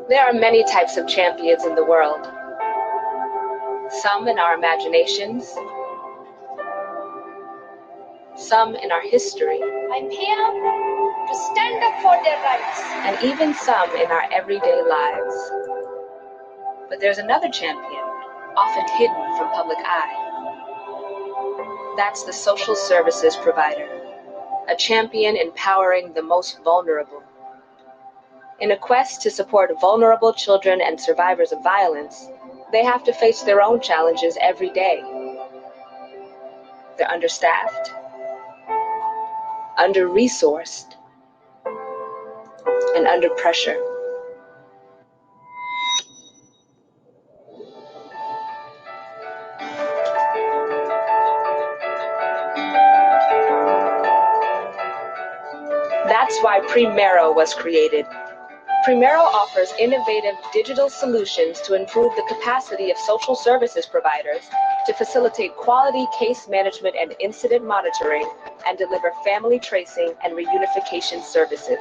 There are many types of champions in the world. Some in our imaginations, some in our history. I'm here to stand up for their rights. And even some in our everyday lives. But there's another champion, often hidden from public eye. That's the social services provider, a champion empowering the most vulnerable. In a quest to support vulnerable children and survivors of violence, they have to face their own challenges every day. They're understaffed, under-resourced, and under pressure. That's why Primero was created. Primero offers innovative digital solutions to improve the capacity of social services providers to facilitate quality case management and incident monitoring and deliver family tracing and reunification services.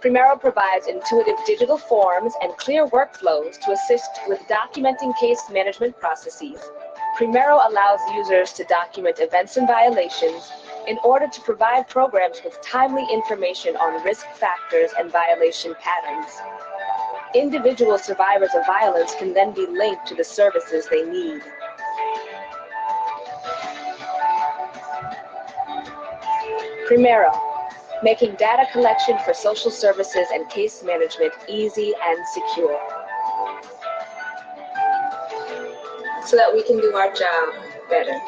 Primero provides intuitive digital forms and clear workflows to assist with documenting case management processes. Primero allows users to document events and violations in order to provide programs with timely information on risk factors and violation patterns. Individual survivors of violence can then be linked to the services they need. Primero, making data collection for social services and case management easy and secure, so that we can do our job better.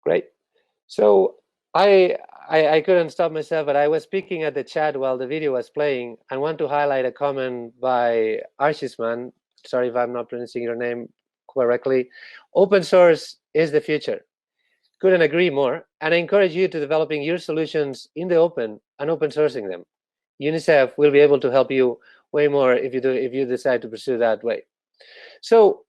Great. So I couldn't stop myself, but I was speaking at the chat while the video was playing. I want to highlight a comment by Arshisman. Sorry if I'm not pronouncing your name correctly. Open source is the future. Couldn't agree more. And I encourage you to developing your solutions in the open and open sourcing them. UNICEF will be able to help you way more if you decide to pursue that way. So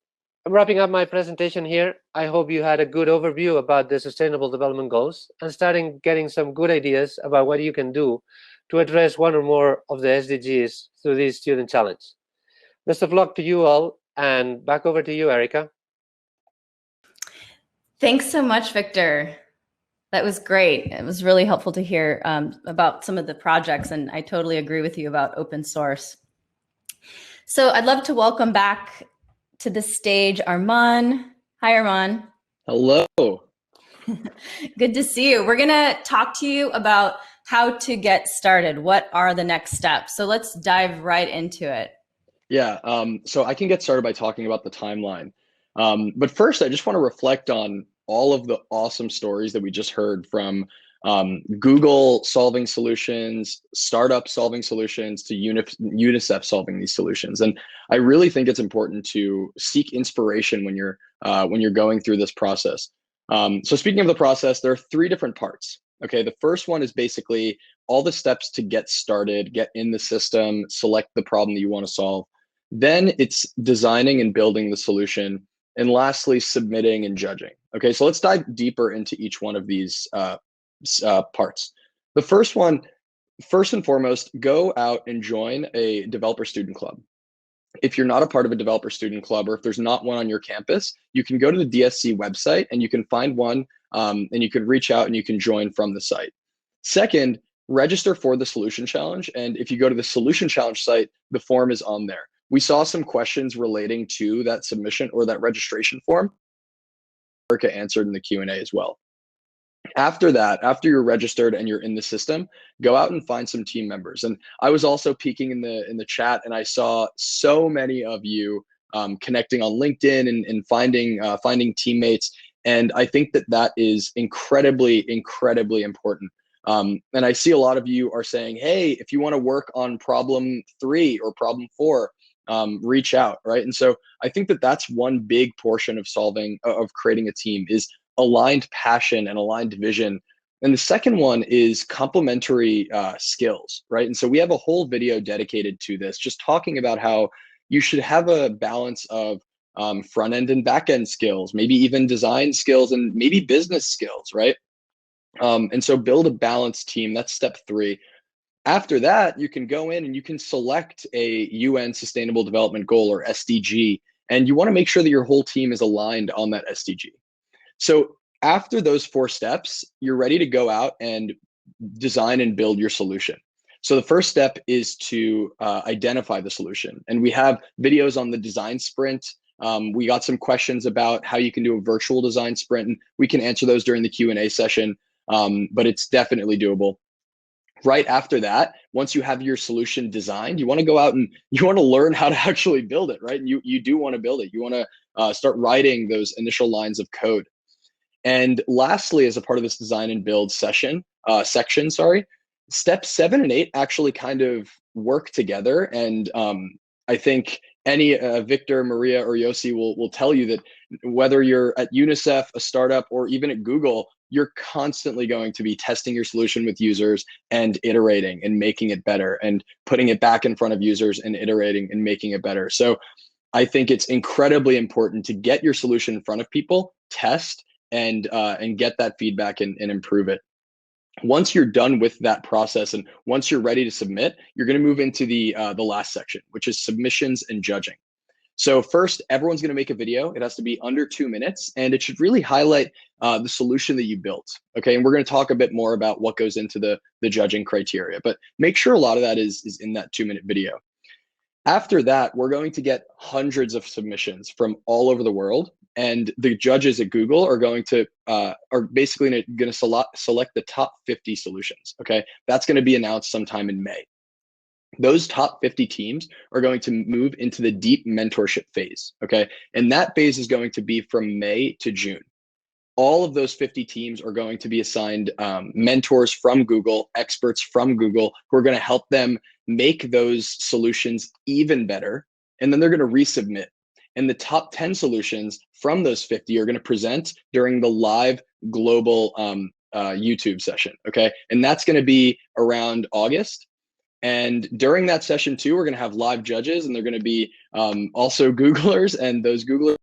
I'm wrapping up my presentation here. I hope you had a good overview about the Sustainable Development Goals and starting getting some good ideas about what you can do to address one or more of the SDGs through this student challenge. Best of luck to you all, and back over to you, Erica. Thanks so much, Victor. That was great. It was really helpful to hear about some of the projects, and I totally agree with you about open source. So I'd love to welcome back to the stage Arman. Hi, Arman. Hello. Good to see you. We're going to talk to you about how to get started. What are the next steps? So let's dive right into it. Yeah, so I can get started by talking about the timeline. But first, I just want to reflect on all of the awesome stories that we just heard from Google solving solutions, startups solving solutions, to UNICEF solving these solutions. And I really think it's important to seek inspiration when you're going through this process. So speaking of the process, there are 3 different parts. Okay, the first one is basically all the steps to get started, get in the system, select the problem that you want to solve. Then it's designing and building the solution. And lastly, submitting and judging. Okay, so let's dive deeper into each one of these parts. The first one, first and foremost, go out and join a developer student club. If you're not a part of a developer student club, or if there's not one on your campus, you can go to the DSC website and you can find one, and you can reach out and you can join from the site. Second, register for the Solution Challenge. And if you go to the Solution Challenge site, the form is on there. We saw some questions relating to that submission or that registration form. Erica answered in the Q&A as well. After that, after you're registered and you're in the system, go out and find some team members. And I was also peeking in the chat, and I saw so many of you connecting on LinkedIn and finding teammates. And I think that is incredibly, incredibly important. And I see a lot of you are saying, hey, if you want to work on problem 3 or problem 4, reach out, right? And so I think that's one big portion of creating a team is aligned passion and aligned vision. And the second one is complementary skills, right? And so we have a whole video dedicated to this, just talking about how you should have a balance of front end and back end skills, maybe even design skills and maybe business skills, right? And so build a balanced team. That's step 3. After that, you can go in and you can select a UN Sustainable Development Goal or SDG, and you want to make sure that your whole team is aligned on that SDG. So after those 4 steps, you're ready to go out and design and build your solution. So the first step is to identify the solution. And we have videos on the design sprint. We got some questions about how you can do a virtual design sprint, and we can answer those during the Q&A session, but it's definitely doable. Right after that, once you have your solution designed, you want to go out and you want to learn how to actually build it, right? And you do want to build it. You want to start writing those initial lines of code. And lastly, as a part of this design and build section, steps 7 and 8 actually kind of work together. And I think any Victor, Maria, or Yossi will tell you that whether you're at UNICEF, a startup, or even at Google, you're constantly going to be testing your solution with users and iterating and making it better and putting it back in front of users and iterating and making it better. So I think it's incredibly important to get your solution in front of people, test, and get that feedback and improve it. Once you're done with that process and once you're ready to submit, you're going to move into the last section, which is submissions and judging. So first, everyone's going to make a video. It has to be under 2 minutes, and it should really highlight the solution that you built. Okay, and we're going to talk a bit more about what goes into the judging criteria, but make sure a lot of that is in that 2-minute video. After that, we're going to get hundreds of submissions from all over the world, and the judges at Google are going to basically going to select the top 50 solutions. Okay, that's going to be announced sometime in May. Those top 50 teams are going to move into the deep mentorship phase. Okay, and that phase is going to be from May to June. All of those 50 teams are going to be assigned mentors from Google, experts from Google, who are going to help them make those solutions even better. And then they're going to resubmit. And the top 10 solutions from those 50 are going to present during the live global YouTube session. Okay, and that's going to be around August. And during that session too, we're going to have live judges, and they're going to be also Googlers, and those Googlers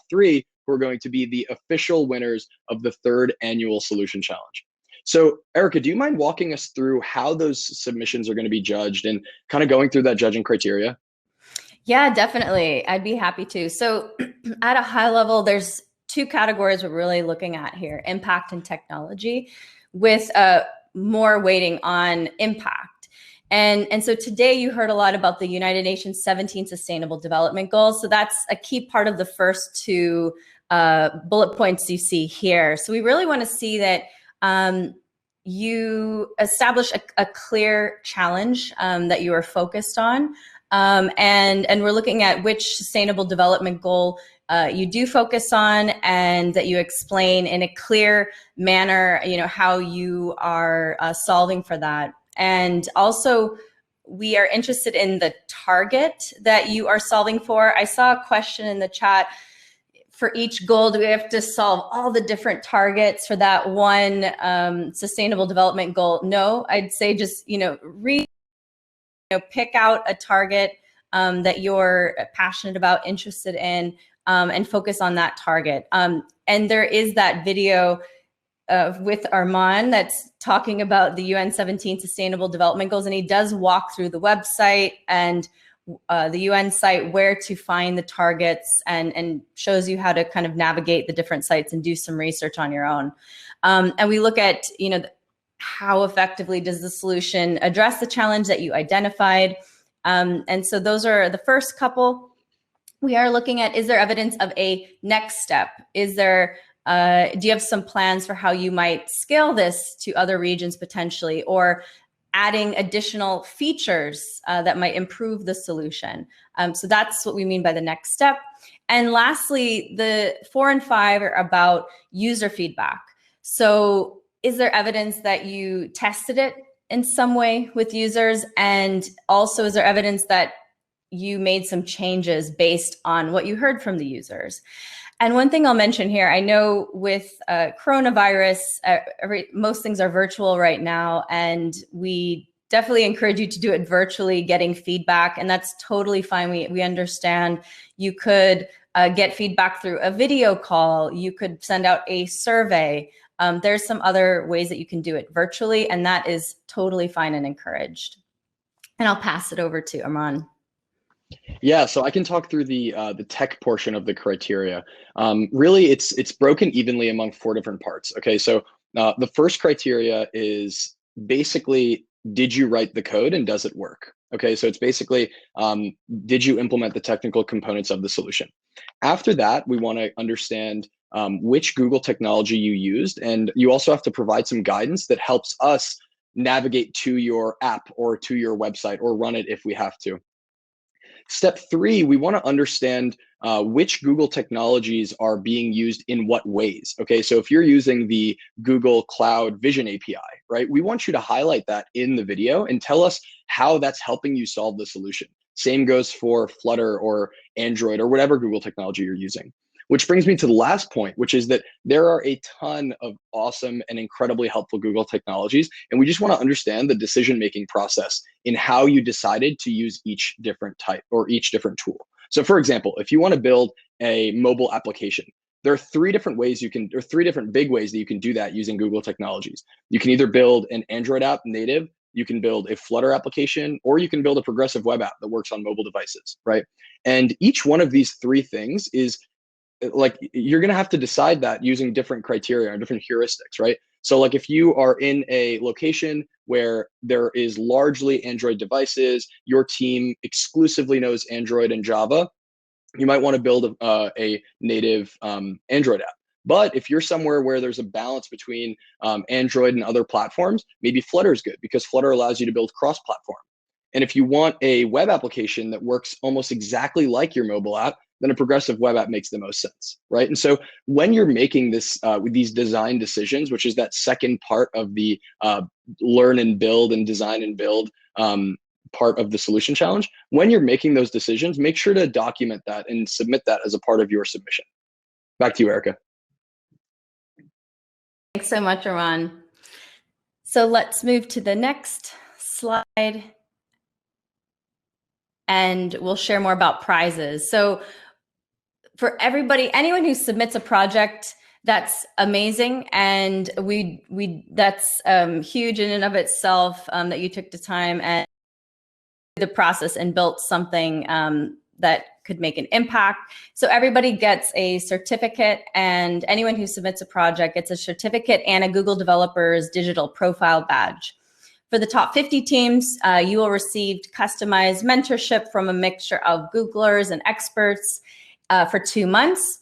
3 who are going to be the official winners of the 3rd annual Solution Challenge. So Erica, do you mind walking us through how those submissions are going to be judged and kind of going through that judging criteria? Yeah, definitely. I'd be happy to. So at a high level, there's 2 categories we're really looking at here: impact and technology, with more weighting on impact. And so today you heard a lot about the United Nations 17 Sustainable Development Goals. So that's a key part of the first 2 bullet points you see here. So we really want to see that you establish a clear challenge that you are focused on. And we're looking at which sustainable development goal you do focus on, and that you explain in a clear manner, how you are solving for that. And also, we are interested in the target that you are solving for. I saw a question in the chat: for each goal, do we have to solve all the different targets for that one sustainable development goal? No, I'd say just, pick out a target that you're passionate about, interested in, and focus on that target. And there is that video with Arman that's talking about the UN 17 Sustainable Development Goals, and he does walk through the website and the UN site where to find the targets, and shows you how to kind of navigate the different sites and do some research on your own. And we look at, how effectively does the solution address the challenge that you identified? And so those are the first couple. We are looking at, is there evidence of a next step? Is there Do you have some plans for how you might scale this to other regions potentially, or adding additional features that might improve the solution? So that's what we mean by the next step. And lastly, the 4 and 5 are about user feedback. So is there evidence that you tested it in some way with users? And also, is there evidence that you made some changes based on what you heard from the users? And one thing I'll mention here, I know with coronavirus, most things are virtual right now, and we definitely encourage you to do it virtually, getting feedback, and that's totally fine. We understand. You could get feedback through a video call. You could send out a survey. There's some other ways that you can do it virtually, and that is totally fine and encouraged. And I'll pass it over to Arman. Yeah, so I can talk through the tech portion of the criteria. Really, it's broken evenly among 4 different parts. Okay, so the first criteria is basically, did you write the code and does it work? Okay, so it's basically, did you implement the technical components of the solution? After that, we want to understand which Google technology you used, and you also have to provide some guidance that helps us navigate to your app or to your website or run it if we have to. Step 3, we want to understand which Google technologies are being used in what ways. Okay, so if you're using the Google Cloud Vision API, right, we want you to highlight that in the video and tell us how that's helping you solve the solution. Same goes for Flutter or Android or whatever Google technology you're using. Which brings me to the last point, which is that there are a ton of awesome and incredibly helpful Google technologies, and we just want to understand the decision-making process in how you decided to use each different type or each different tool. So for example, if you want to build a mobile application, there are 3 different ways or 3 different big ways that you can do that using Google technologies. You can either build an Android app native, you can build a Flutter application, or you can build a progressive web app that works on mobile devices, right? And each one of these 3 things is like, you're going to have to decide that using different criteria or different heuristics, right? So like if you are in a location where there is largely Android devices, your team exclusively knows Android and Java, you might want to build a native Android app. But if you're somewhere where there's a balance between Android and other platforms, maybe Flutter is good because Flutter allows you to build cross-platform. And if you want a web application that works almost exactly like your mobile app, then a progressive web app makes the most sense, right? And so when you're making this with these design decisions, which is that second part of the learn and build and design and build part of the solution challenge, when you're making those decisions, make sure to document that and submit that as a part of your submission. Back to you, Erica. Thanks so much, Arman. So let's move to the next slide, and we'll share more about prizes. So for everybody, anyone who submits a project, that's amazing, and that's huge in and of itself, that you took the time and the process and built something that could make an impact. So everybody gets a certificate, and anyone who submits a project gets a certificate and a Google Developers digital profile badge. For the top 50 teams, you will receive customized mentorship from a mixture of Googlers and experts for 2 months.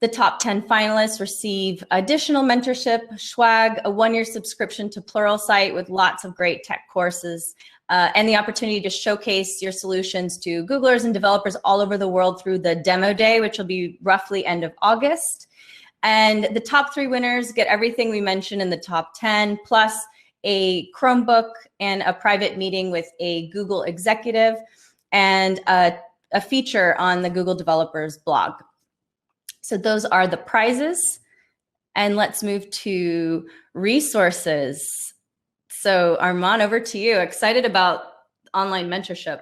The top 10 finalists receive additional mentorship, swag, a 1-year subscription to Pluralsight with lots of great tech courses, and the opportunity to showcase your solutions to Googlers and developers all over the world through the demo day, which will be roughly end of August. And the top 3 winners get everything we mentioned in the top 10, plus a Chromebook and a private meeting with a Google executive and a feature on the Google Developers blog. So those are the prizes. And let's move to resources. So Arman, over to you. Excited about online mentorship.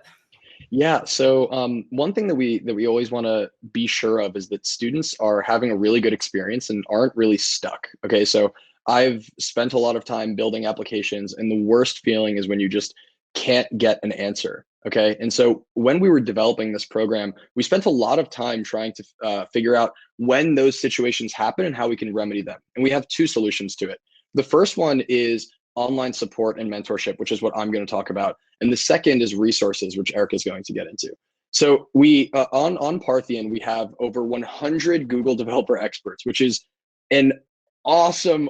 Yeah, so one thing that we always want to be sure of is that students are having a really good experience and aren't really stuck. Okay, so I've spent a lot of time building applications, and the worst feeling is when you just can't get an answer. Okay, and so when we were developing this program, we spent a lot of time trying to figure out when those situations happen and how we can remedy them. And we have 2 solutions to it. The first one is online support and mentorship, which is what I'm going to talk about. And the second is resources, which Erica is going to get into. So we on Parthean, we have over 100 Google developer experts, which is an awesome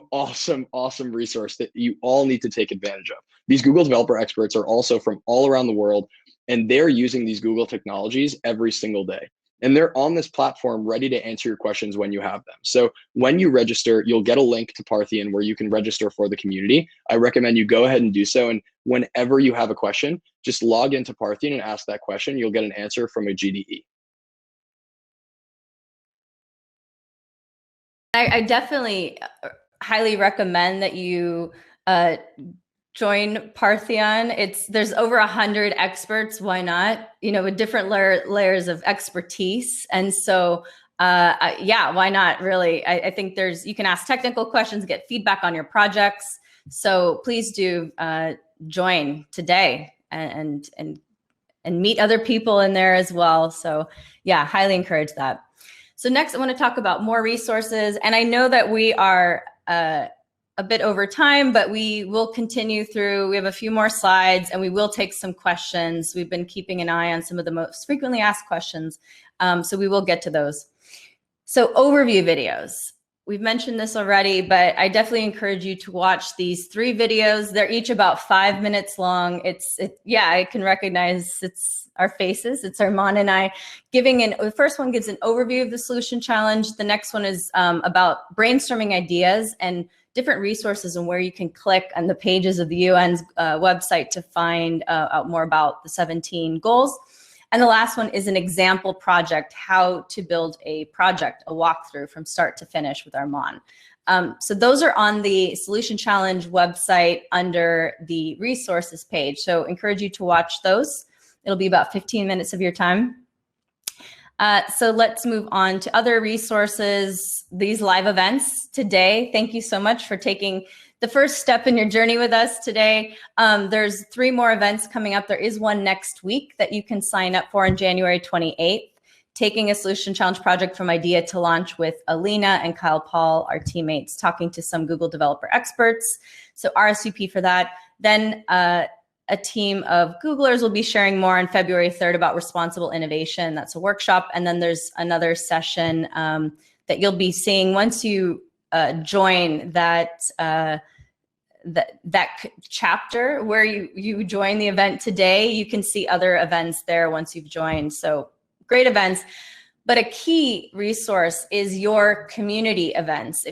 resource that you all need to take advantage of. These Google developer experts are also from all around the world, and they're using these Google technologies every single day. And they're on this platform ready to answer your questions when you have them. So when you register, you'll get a link to Parthean where you can register for the community. I recommend you go ahead and do so. And whenever you have a question, just log into Parthean and ask that question. You'll get an answer from a GDE. I definitely highly recommend that you join Parthean. There's over 100 experts. Why not? With different layers of expertise. And so, yeah, why not? Really, I think you can ask technical questions, get feedback on your projects. So please do join today and meet other people in there as well. So yeah, highly encourage that. So next, I want to talk about more resources. And I know that we are a bit over time, but we will continue through. We have a few more slides and we will take some questions. We've been keeping an eye on some of the most frequently asked questions. So we will get to those. So overview videos. We've mentioned this already, but I definitely encourage you to watch these 3 videos. They're each about 5 minutes long. Yeah, I can recognize it's our faces. It's Arman and I the first one gives an overview of the solution challenge. The next one is about brainstorming ideas and different resources and where you can click on the pages of the UN's website to find out more about the 17 goals. And the last one is an example project, how to build a project, a walkthrough from start to finish with Arman. So those are on the Solution Challenge website under the resources page. So encourage you to watch those. It'll be about 15 minutes of your time. So let's move on to other resources, these live events today. Thank you so much for taking the first step in your journey with us today. There's 3 more events coming up. There is one next week that you can sign up for on January 28th, taking a solution challenge project from idea to launch with Alina and Kyle Paul, our teammates, talking to some Google developer experts. So RSVP for that. Then a team of Googlers will be sharing more on February 3rd about responsible innovation. That's a workshop. And then there's another session that you'll be seeing once you join that chapter where you join the event today. You can see other events there once you've joined. So great events. But a key resource is your community events.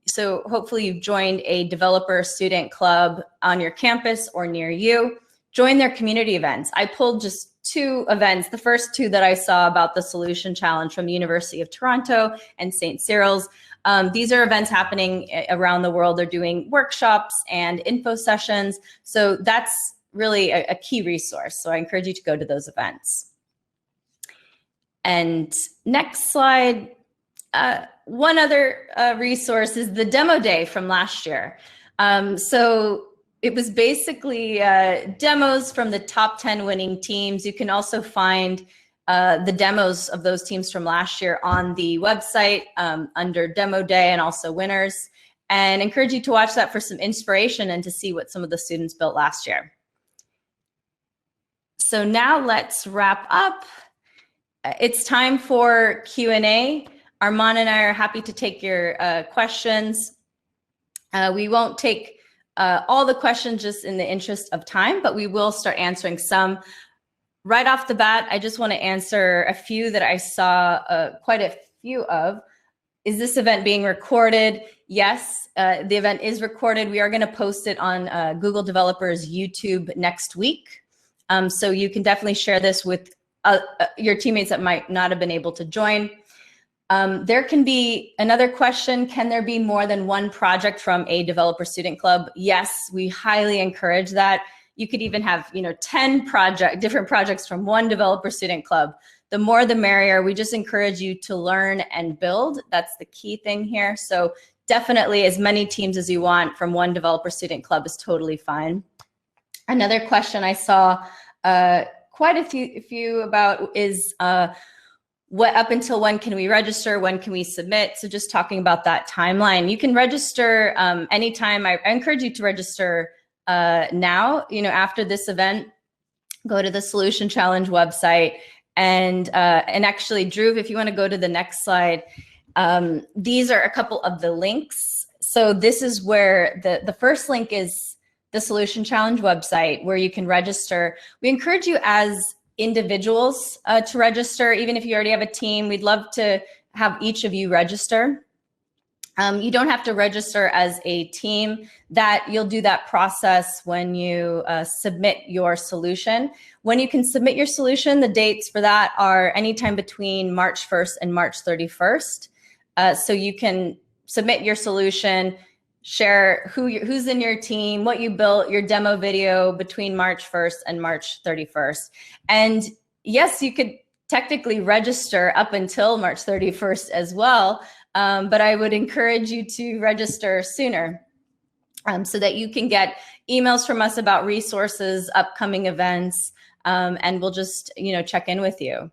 So hopefully you've joined a developer student club on your campus or near you. Join their community events. I pulled just 2 events, the first 2 that I saw about the Solution Challenge from the University of Toronto and St. Cyril's. These are events happening around the world. They're doing workshops and info sessions. So that's really a key resource. So I encourage you to go to those events. And next slide. One other resource is the demo day from last year. So it was basically demos from the top 10 winning teams. You can also find the demos of those teams from last year on the website under demo day and also winners, and encourage you to watch that for some inspiration and to see what some of the students built last year. So now let's wrap up. It's time for Q&A. Arman and I are happy to take your questions. We won't take all the questions just in the interest of time, but we will start answering some. Right off the bat, I just want to answer a few that I saw quite a few of. Is this event being recorded? Yes, the event is recorded. We are going to post it on Google Developers YouTube next week. So you can definitely share this with your teammates that might not have been able to join. There can be another question. Can there be more than one project from a developer student club? Yes, we highly encourage that. You could even have, 10 different projects from one developer student club. The more the merrier. We just encourage you to learn and build. That's the key thing here. So definitely as many teams as you want from one developer student club is totally fine. Another question I saw quite a few about is what up until when can we register? When can we submit? So just talking about that timeline. You can register anytime. I encourage you to register now, after this event. Go to the Solution Challenge website and actually, Drew, if you want to go to the next slide, These are a couple of the links. So this is where the first link is the Solution Challenge website where you can register. We encourage you as individuals to register, even if you already have a team. We'd love to have each of you register. You don't have to register as a team. That you'll do that process when you submit your solution. When you can submit your solution, the dates for that are anytime between March 1st and March 31st. So you can submit your solution, share who's in your team, what you built, your demo video between March 1st and March 31st. And yes, you could technically register up until March 31st as well. But I would encourage you to register sooner so that you can get emails from us about resources, upcoming events, and we'll just check in with you.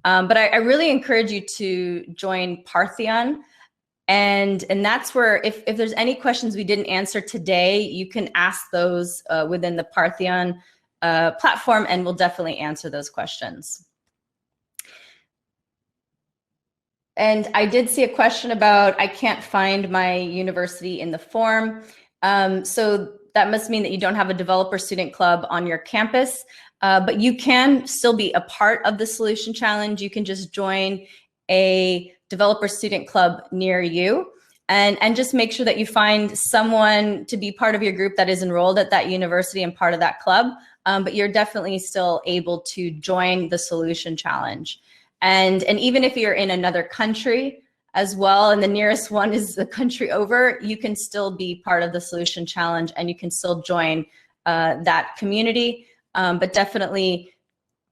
But I really encourage you to join Parthean. And that's where if there's any questions we didn't answer today, you can ask those within the Parthean platform, and we'll definitely answer those questions. And I did see a question about, I can't find my university in the form. So that must mean that you don't have a developer student club on your campus, but you can still be a part of the Solution Challenge. You can just join a developer student club near you and just make sure that you find someone to be part of your group that is enrolled at that university and part of that club. But you're definitely still able to join the Solution Challenge. And even if you're in another country as well, and the nearest one is the country over, you can still be part of the Solution Challenge and you can still join that community. But definitely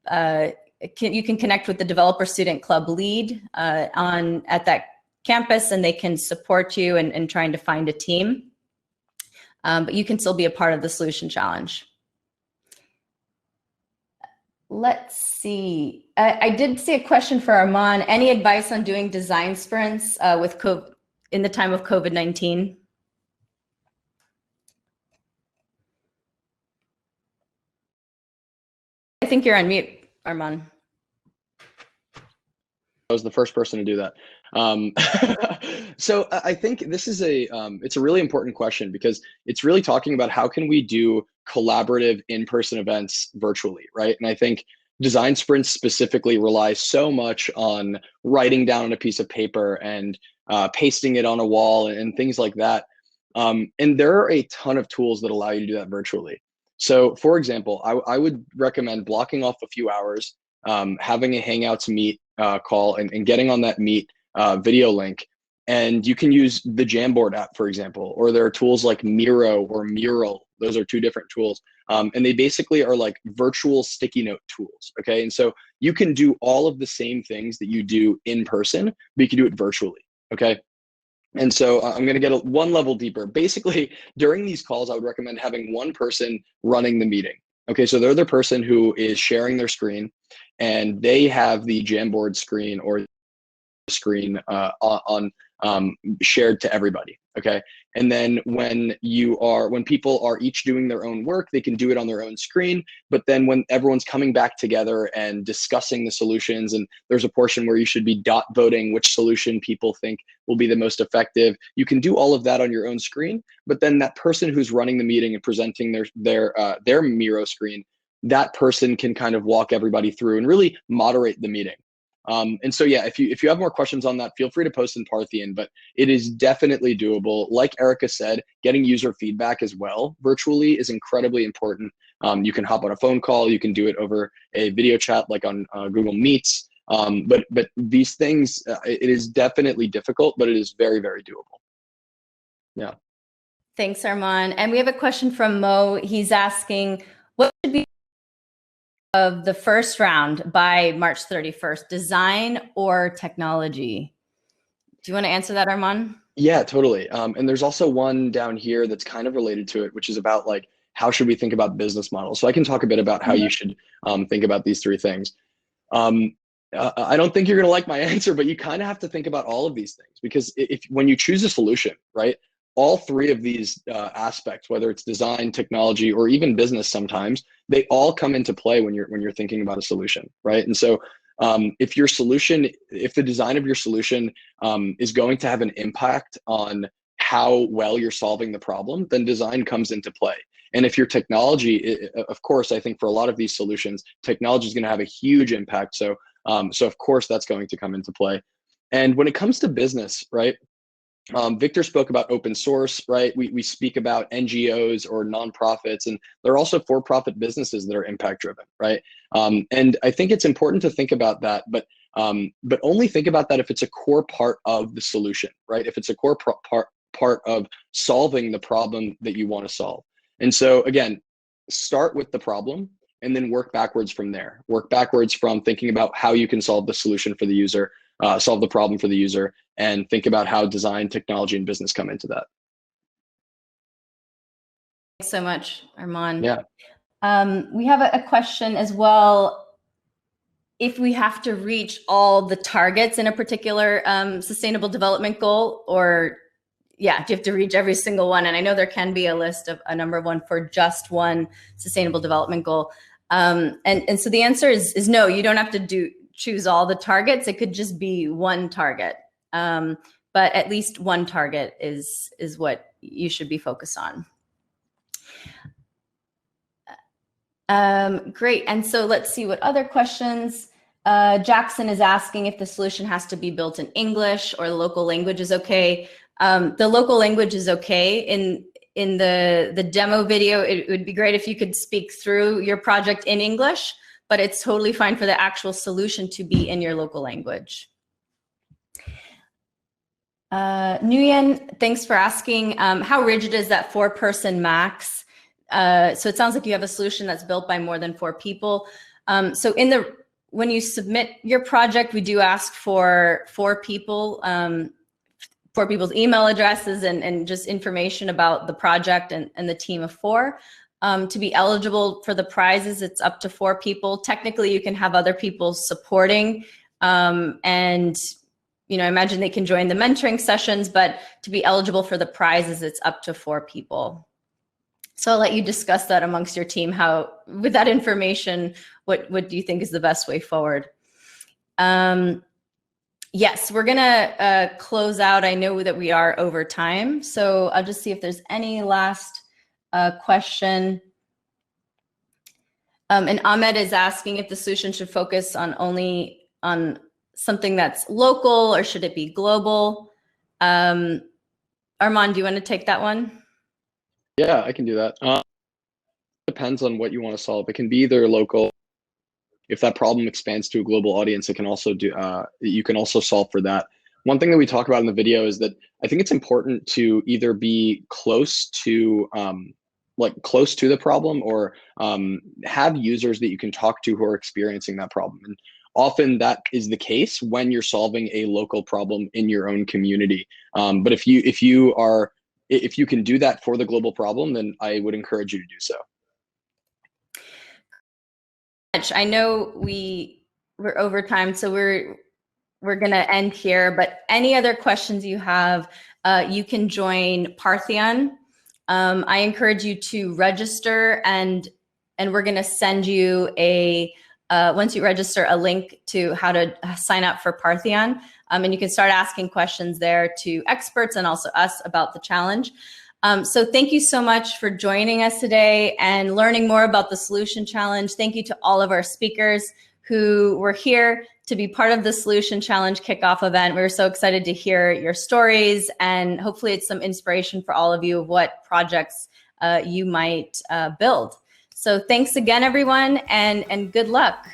you can connect with the Developer Student Club lead at that campus, and they can support you in trying to find a team. But you can still be a part of the Solution Challenge. Let's see. I did see a question for Arman. Any advice on doing design sprints in the time of COVID-19? I think you're on mute, Arman. I was the first person to do that. So I think this is it's a really important question because it's really talking about how can we do collaborative in-person events virtually, right? And I think design sprints specifically rely so much on writing down on a piece of paper and pasting it on a wall and things like that. And there are a ton of tools that allow you to do that virtually. So for example, I would recommend blocking off a few hours, having a Hangouts meet call and getting on that meet video link. And you can use the Jamboard app, for example, or there are tools like Miro or Mural. Those are two different tools. And they basically are like virtual sticky note tools, okay? And so you can do all of the same things that you do in person, but you can do it virtually, okay? And so I'm gonna get one level deeper. Basically, during these calls, I would recommend having one person running the meeting. Okay, so they're the person who is sharing their screen and they have the Jamboard screen or screen shared to everybody, okay? And then when people are each doing their own work, they can do it on their own screen, but then when everyone's coming back together and discussing the solutions, and there's a portion where you should be dot voting which solution people think will be the most effective, you can do all of that on your own screen, but then that person who's running the meeting and presenting their Miro screen, that person can kind of walk everybody through and really moderate the meeting. And so, yeah, if you have more questions on that, feel free to post in Parthian, but it is definitely doable. Like Erica said, getting user feedback as well virtually is incredibly important. You can hop on a phone call, you can do it over a video chat like on Google Meets. But these things, it is definitely difficult, but it is very, very doable. Yeah. Thanks, Arman. And we have a question from Mo. He's asking, what should be of the first round by March 31st, design or technology? Do you want to answer that, Arman? Yeah, totally. And there's also one down here that's kind of related to it, which is about like, how should we think about business models? So I can talk a bit about how you should think about these three things. I don't think you're going to like my answer, but you kind of have to think about all of these things, because when you choose a solution, right, all three of these aspects, whether it's design, technology, or even business sometimes, they all come into play when you're thinking about a solution, right? And so If your solution, if the design of your solution is going to have an impact on how well you're solving the problem, then design comes into play. And if your technology, of course, I think for a lot of these solutions, technology is going to have a huge impact. So of course that's going to come into play. And when it comes to business, right? Victor spoke about open source, right? We speak about NGOs or nonprofits, and there are also for-profit businesses that are impact driven, right? And I think it's important to think about that, but only think about that if it's a core part of the solution, right? If it's a core part of solving the problem that you want to solve. And so again, start with the problem and then work backwards from there. Work backwards from thinking about how you can solve the solution for the user, solve the problem for the user, and think about how design, technology, and business come into that. Thanks so much, Arman. Yeah. We have a question as well. If we have to reach all the targets in a particular sustainable development goal, or do you have to reach every single one? And I know there can be a list of a number of one for just one sustainable development goal. And so the answer is no, you don't have to choose all the targets. It could just be one target. But at least one target is what you should be focused on. Great. And so let's see what other questions. Jackson is asking if the solution has to be built in English or the local language is okay. The local language is okay. In the demo video, it would be great if you could speak through your project in English, but it's totally fine for the actual solution to be in your local language. Nguyen, thanks for asking. How rigid is that 4-person max? So it sounds like you have a solution that's built by more than 4 people. So when you submit your project, we do ask for 4 people, 4 people's email addresses and just information about the project and the team of 4. To be eligible for the prizes, it's up to 4 people. Technically, you can have other people supporting, and I imagine they can join the mentoring sessions, but to be eligible for the prizes, it's up to 4 people. So I'll let you discuss that amongst your team. How, with that information, what do you think is the best way forward? Yes, we're gonna close out. I know that we are over time, so I'll just see if there's any last question. And Ahmed is asking if the solution should focus only on something that's local or should it be global? Arman, do you want to take that one? Yeah, I can do that. Depends on what you want to solve. It can be either local. If that problem expands to a global audience, it can also you can also solve for that. One thing that we talk about in the video is that I think it's important to either be close to the problem or have users that you can talk to who are experiencing that problem. And often that is the case when you're solving a local problem in your own community. But if you can do that for the global problem, then I would encourage you to do so. I know we're over time, so we're going to end here, but any other questions you have, you can join Parthean. I encourage you to register, and we're going to send you once you register, a link to how to sign up for Parthean. And you can start asking questions there to experts and also us about the challenge. So thank you so much for joining us today and learning more about the Solution Challenge. Thank you to all of our speakers who were here to be part of the Solution Challenge kickoff event. We were so excited to hear your stories, and hopefully it's some inspiration for all of you of what projects you might build. So thanks again, everyone, and good luck.